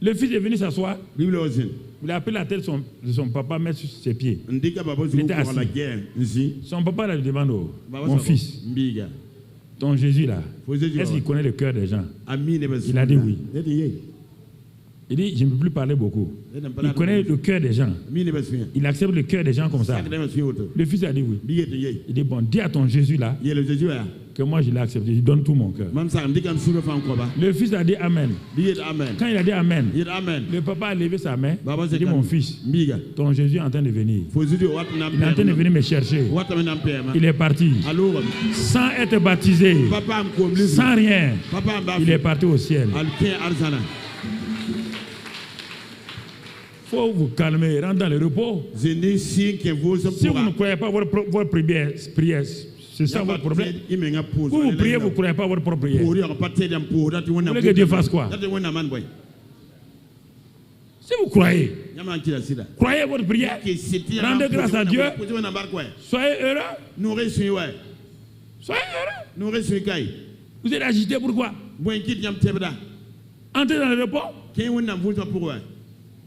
Le fils est venu s'asseoir. Bible Ozin. Il a pris la tête de son papa, mettre sur ses pieds. Ndika baba Il était zuko la assis. guerre. Nzi. Son papa lui demande, oh, Baba mon sabo. fils, Mbiga. ton Jésus là, Faut Jésus. est-ce qu'il connaît le cœur des gens? Ami ne Il a dit oui. oui. Il dit, je ne peux plus parler beaucoup. Il connaît le cœur des gens. Ami ne besoin. Il accepte le cœur des gens comme ça. Le fils a dit oui. Biga te yei. Il dit, bon, dis à ton Jésus là, Yé le Jésus ya. que moi je l'ai accepté. Je donne tout mon cœur. Mam sa ndika msuru fa nkoba. Le fils a dit Amen. Biga amen. Quand il a dit Amen, Yé amen. le papa a levé sa main. Baba Il dit, mon fils, Mbiga. ton Jésus est en train de venir. Faut Jésus wat na Il est en train de venir me chercher. Wat na pema. Il est parti. Allô. Sans être baptisé. Papa mkomli. Sans rien. Papa mba. Il est parti au ciel. Alkin arzana. Il faut vous calmer, rentre dans le repos. Je ne sais que vous Si vous ne croyez pas votre prière, c'est ça votre problème. Vous priez, vous ne croyez pas votre propre prière. Vous voulez que Dieu fasse quoi? Si vous croyez, croyez votre prière, rendez grâce à Dieu, soyez heureux. Soyez heureux. Vous êtes agité, pourquoi? Entrez dans le repos.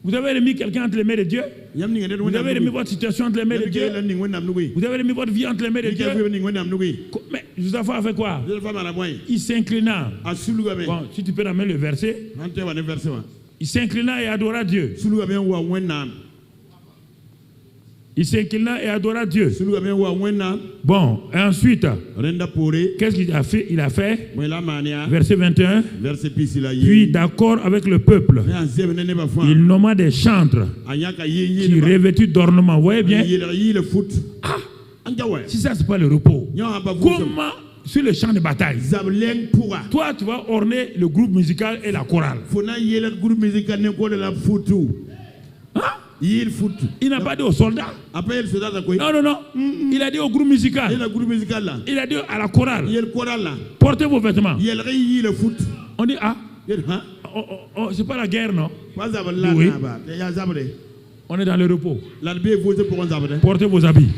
Vous avez remis quelqu'un entre les mains de Dieu. Vous avez remis votre situation entre les mains de Dieu. Vous avez remis votre vie entre les mains de Dieu. Mais Josaphat a fait quoi? Il s'inclina. Bon, si tu peux ramener le verset. Il s'inclina et adora Dieu. Il s'inclina et adora Dieu. Bon, et ensuite, qu'est-ce qu'il a fait? Il a fait, verset 21, puis d'accord avec le peuple, il nomma des chantres qui revêtus d'ornements. Vous voyez bien? Ah, si ça, c'est pas le repos, comment sur le champ de bataille, toi, tu vas orner le groupe musical et la chorale. Il n'a pas dit aux soldats. Non, non, non. Il a dit au groupe musical. Il a dit à la chorale. Portez vos vêtements. On dit, ah, c'est pas la guerre, non? Oui. On est dans le repos. Portez vos habits.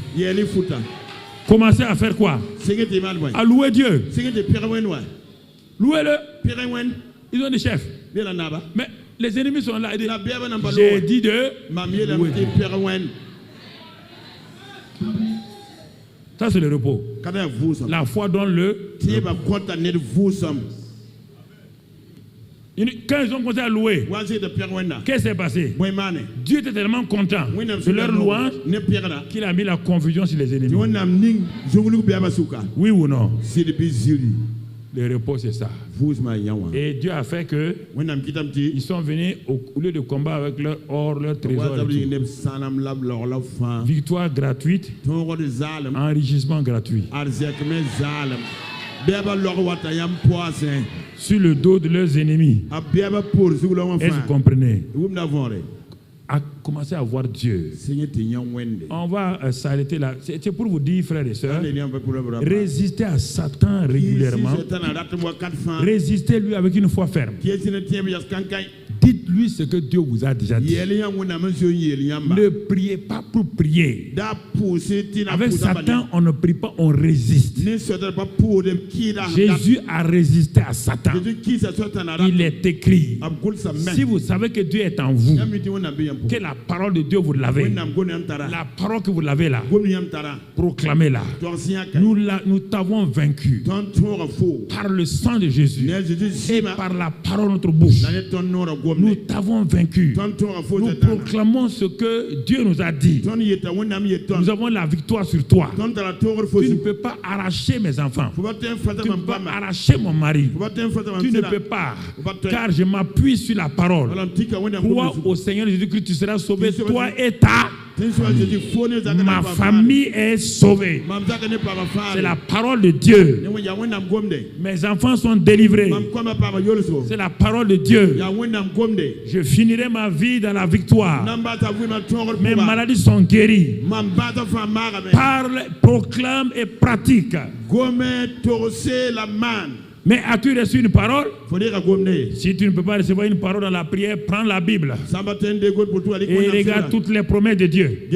Commencez à faire quoi? À louer Dieu. Louez-le. Ils ont des chefs. Mais les ennemis sont là. J'ai dit de louer Dieu. Ça, c'est le repos. La foi donne le. Quand ils ont commencé à louer, qu'est-ce qui s'est passé? Dieu était tellement content de leur louange qu'il a mis la confusion sur les ennemis. Oui ou non? Le repos, c'est ça. Et Dieu a fait que ils sont venus au lieu de combat avec leur or, leur trésor. Victoire gratuite, enrichissement gratuit. Sur le dos de leurs ennemis. Est-ce que vous comprenez? A commencé à voir Dieu. On va s'arrêter là. C'est pour vous dire, frères et sœurs, résistez à Satan régulièrement. Résistez-lui avec une foi ferme. Dites-lui ce que Dieu vous a déjà dit. Ne priez pas pour prier. Avec Satan, on ne prie pas, on résiste. Jésus a résisté à Satan. Il est écrit. Si vous savez que Dieu est en vous, que la parole de Dieu vous l'avez, la parole que vous l'avez là, proclamez-la. Nous t'avons vaincu par le sang de Jésus et par la parole de notre bouche. Nous t'avons vaincu. Nous proclamons ce que Dieu nous a dit. Nous avons la victoire sur toi. Tu ne peux pas arracher mes enfants. Tu ne peux pas arracher mon mari. Tu ne peux pas. Car je m'appuie sur la parole. Crois au Seigneur Jésus-Christ, tu seras sauvé, toi et ta. Ma famille est sauvée. C'est la parole de Dieu. Mes enfants sont délivrés. C'est la parole de Dieu. Je finirai ma vie dans la victoire. Mes maladies sont guéries. Parle, proclame et pratique. Mais as-tu reçu une parole? Faut-il que gomne. Si tu ne peux pas recevoir une parole dans la prière, prends la Bible et regarde toutes les promesses de Dieu.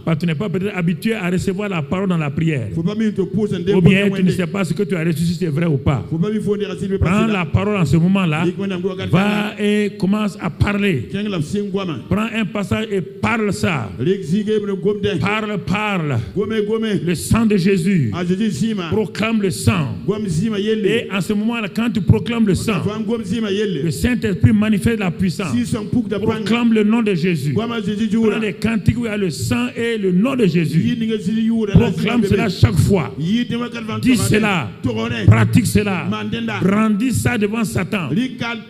Parce que tu n'es pas peut-être habitué à recevoir la parole dans la prière. Ou bien tu ne sais pas ce que tu as reçu, si c'est vrai ou pas. Prends la parole en ce moment-là. Va et commence à parler. Prends un passage et parle ça. Parle. Le sang de Jésus. Proclame le sang. Et en ce moment-là, quand tu proclames le sang, le Saint-Esprit manifeste la puissance. Proclame le nom de Jésus. Prends des cantiques où il y a le sang et le nom de Jésus. Proclame cela chaque fois. Dis cela. Pratique cela. Brandis ça devant Satan.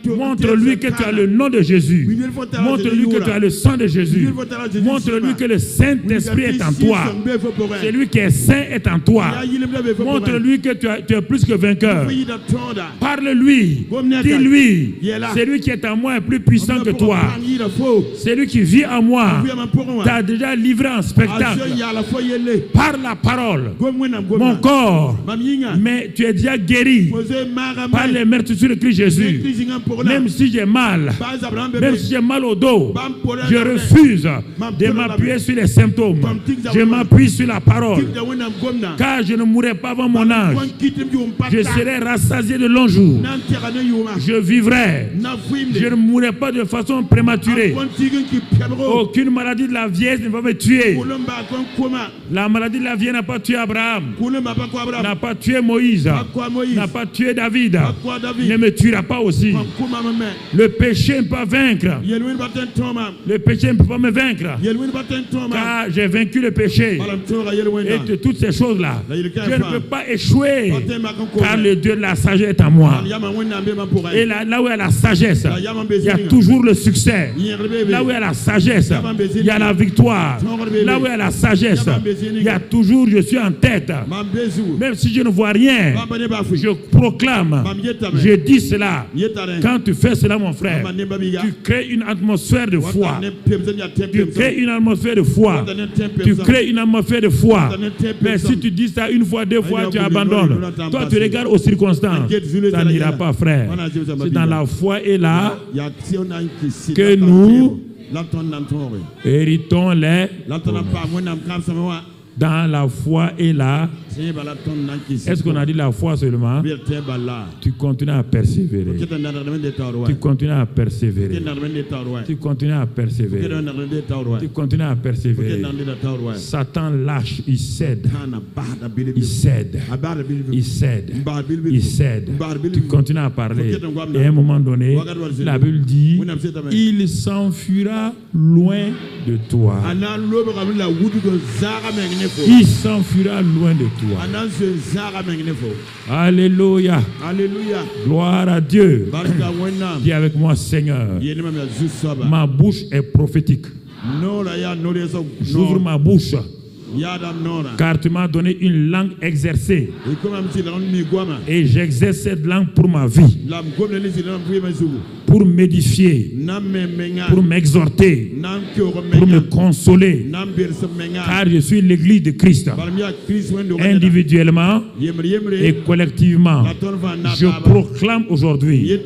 Montre-lui que tu as le nom de Jésus. Montre-lui que tu as le sang de Jésus. Montre-lui que le Saint-Esprit est en toi. Celui qui est saint est en toi. Montre-lui que tu es plus que vainqueur. Parle-lui. Dis-lui. Celui qui est en moi est plus puissant que toi. Celui qui vit en moi t'a déjà livré en spectacle. Par la parole, mon corps, mais tu es déjà guéri par les meurtrissures de Christ Jésus. Même si j'ai mal, même si j'ai mal au dos, je refuse de m'appuyer sur les symptômes. Je m'appuie sur la parole. Car je ne mourrai pas avant mon âge. Je serai rassasié de longs jours. Je vivrai. Je ne mourrai pas de façon prématurée. Aucune maladie de la vieillesse ne va me tuer. La maladie de la vieillesse n'a pas tué Abraham, n'a pas tué Moïse, n'a pas tué David, ne me tuera pas aussi. Le péché ne peut pas vaincre. Le péché ne peut pas me vaincre. Car j'ai vaincu le péché. Et de toutes ces choses-là, je ne peux pas échouer. Car le Dieu de la sagesse est en moi. Et là où il y a la sagesse, il y a toujours le succès. Là où il y a la sagesse, il y a la victoire. Là où il y a la sagesse, il y a toujours, je suis en tête. Même si je ne vois rien, je proclame, je dis cela. Quand tu fais cela, mon frère, tu crées une atmosphère de foi. Tu crées une atmosphère de foi. Tu crées une atmosphère de foi. Mais si tu dis ça une fois, deux fois, tu abandonnes. Toi, tu regardes aux circonstances. Ça n'ira pas, frère. C'est dans la foi et là que nous héritons les... Dans la foi et là, est-ce qu'on a dit la foi seulement? Tu continues à persévérer. Tu continues à persévérer. Tu continues à persévérer. Tu continues à persévérer. Satan lâche, il cède. Il cède. Il cède. Il cède. Tu continues à parler. Et à un moment donné, la Bible dit, il s'enfuira loin de toi. Il s'enfuira loin de toi. Alléluia. Alléluia. Gloire à Dieu. Dis avec moi, Seigneur, ma bouche est prophétique. J'ouvre ma bouche. Car tu m'as donné une langue exercée. Et j'exerce cette langue pour ma vie. Pour m'édifier. Pour m'exhorter. Pour me consoler. Car je suis l'église de Christ. Individuellement et collectivement. Je proclame aujourd'hui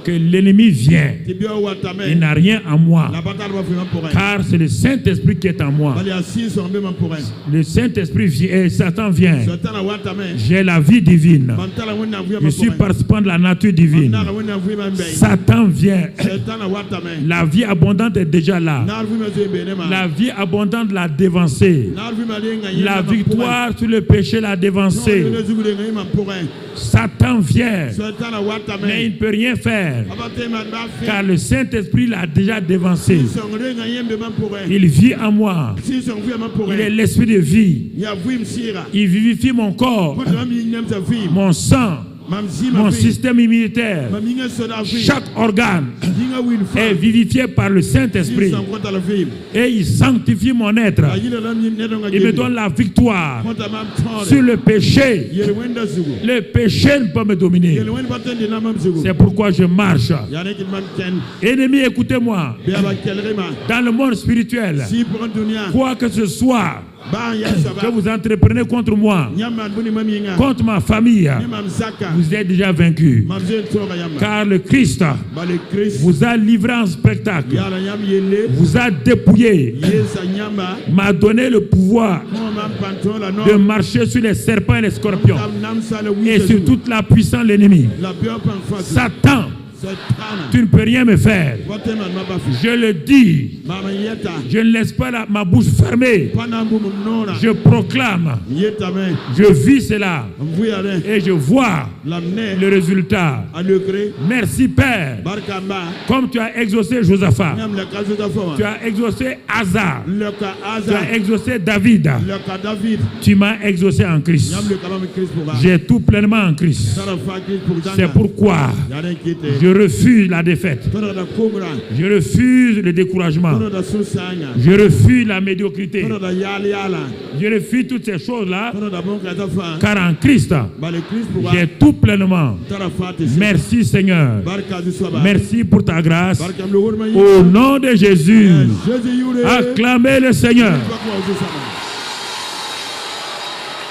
que l'ennemi vient. Il n'a rien en moi. Car c'est le Saint-Esprit qui est en moi. Le Saint-Esprit vient et Satan vient. J'ai la vie divine. Je suis participant de la nature divine. Satan vient. La vie abondante est déjà là. La vie abondante l'a dévancé. La victoire sur le péché l'a dévancé. Satan vient. Mais il ne peut rien faire. Car le Saint-Esprit l'a déjà dévancé. Il vit en moi. Il est l'esprit de vie. Il vivifie mon corps, mon sang, mon système immunitaire. Chaque organe est vivifié par le Saint-Esprit. Et il sanctifie mon être. Il me donne la victoire sur le péché. Le péché ne peut me dominer. C'est pourquoi je marche. Ennemis, écoutez-moi. Dans le monde spirituel, quoi que ce soit que vous entreprenez contre moi, contre ma famille, vous êtes déjà vaincu. Car le Christ vous a livré en spectacle, vous a dépouillé, m'a donné le pouvoir de marcher sur les serpents et les scorpions et sur toute la puissance de l'ennemi. Satan, tu ne peux rien me faire. Je le dis. Je ne laisse pas ma bouche fermée. Je proclame. Je vis cela. Et je vois le résultat. Merci Père. Comme tu as exaucé Josaphat. Tu as exaucé Asa. Tu as exaucé David. Tu m'as exaucé en Christ. J'ai tout pleinement en Christ. C'est pourquoi je refuse la défaite. Je refuse le découragement. Je refuse la médiocrité. Je refuse toutes ces choses-là. Car en Christ, j'ai tout pleinement. Merci Seigneur. Merci pour ta grâce. Au nom de Jésus, acclamez le Seigneur.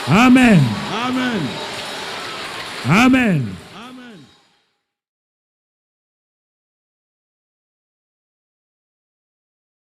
Amen. Amen. Amen.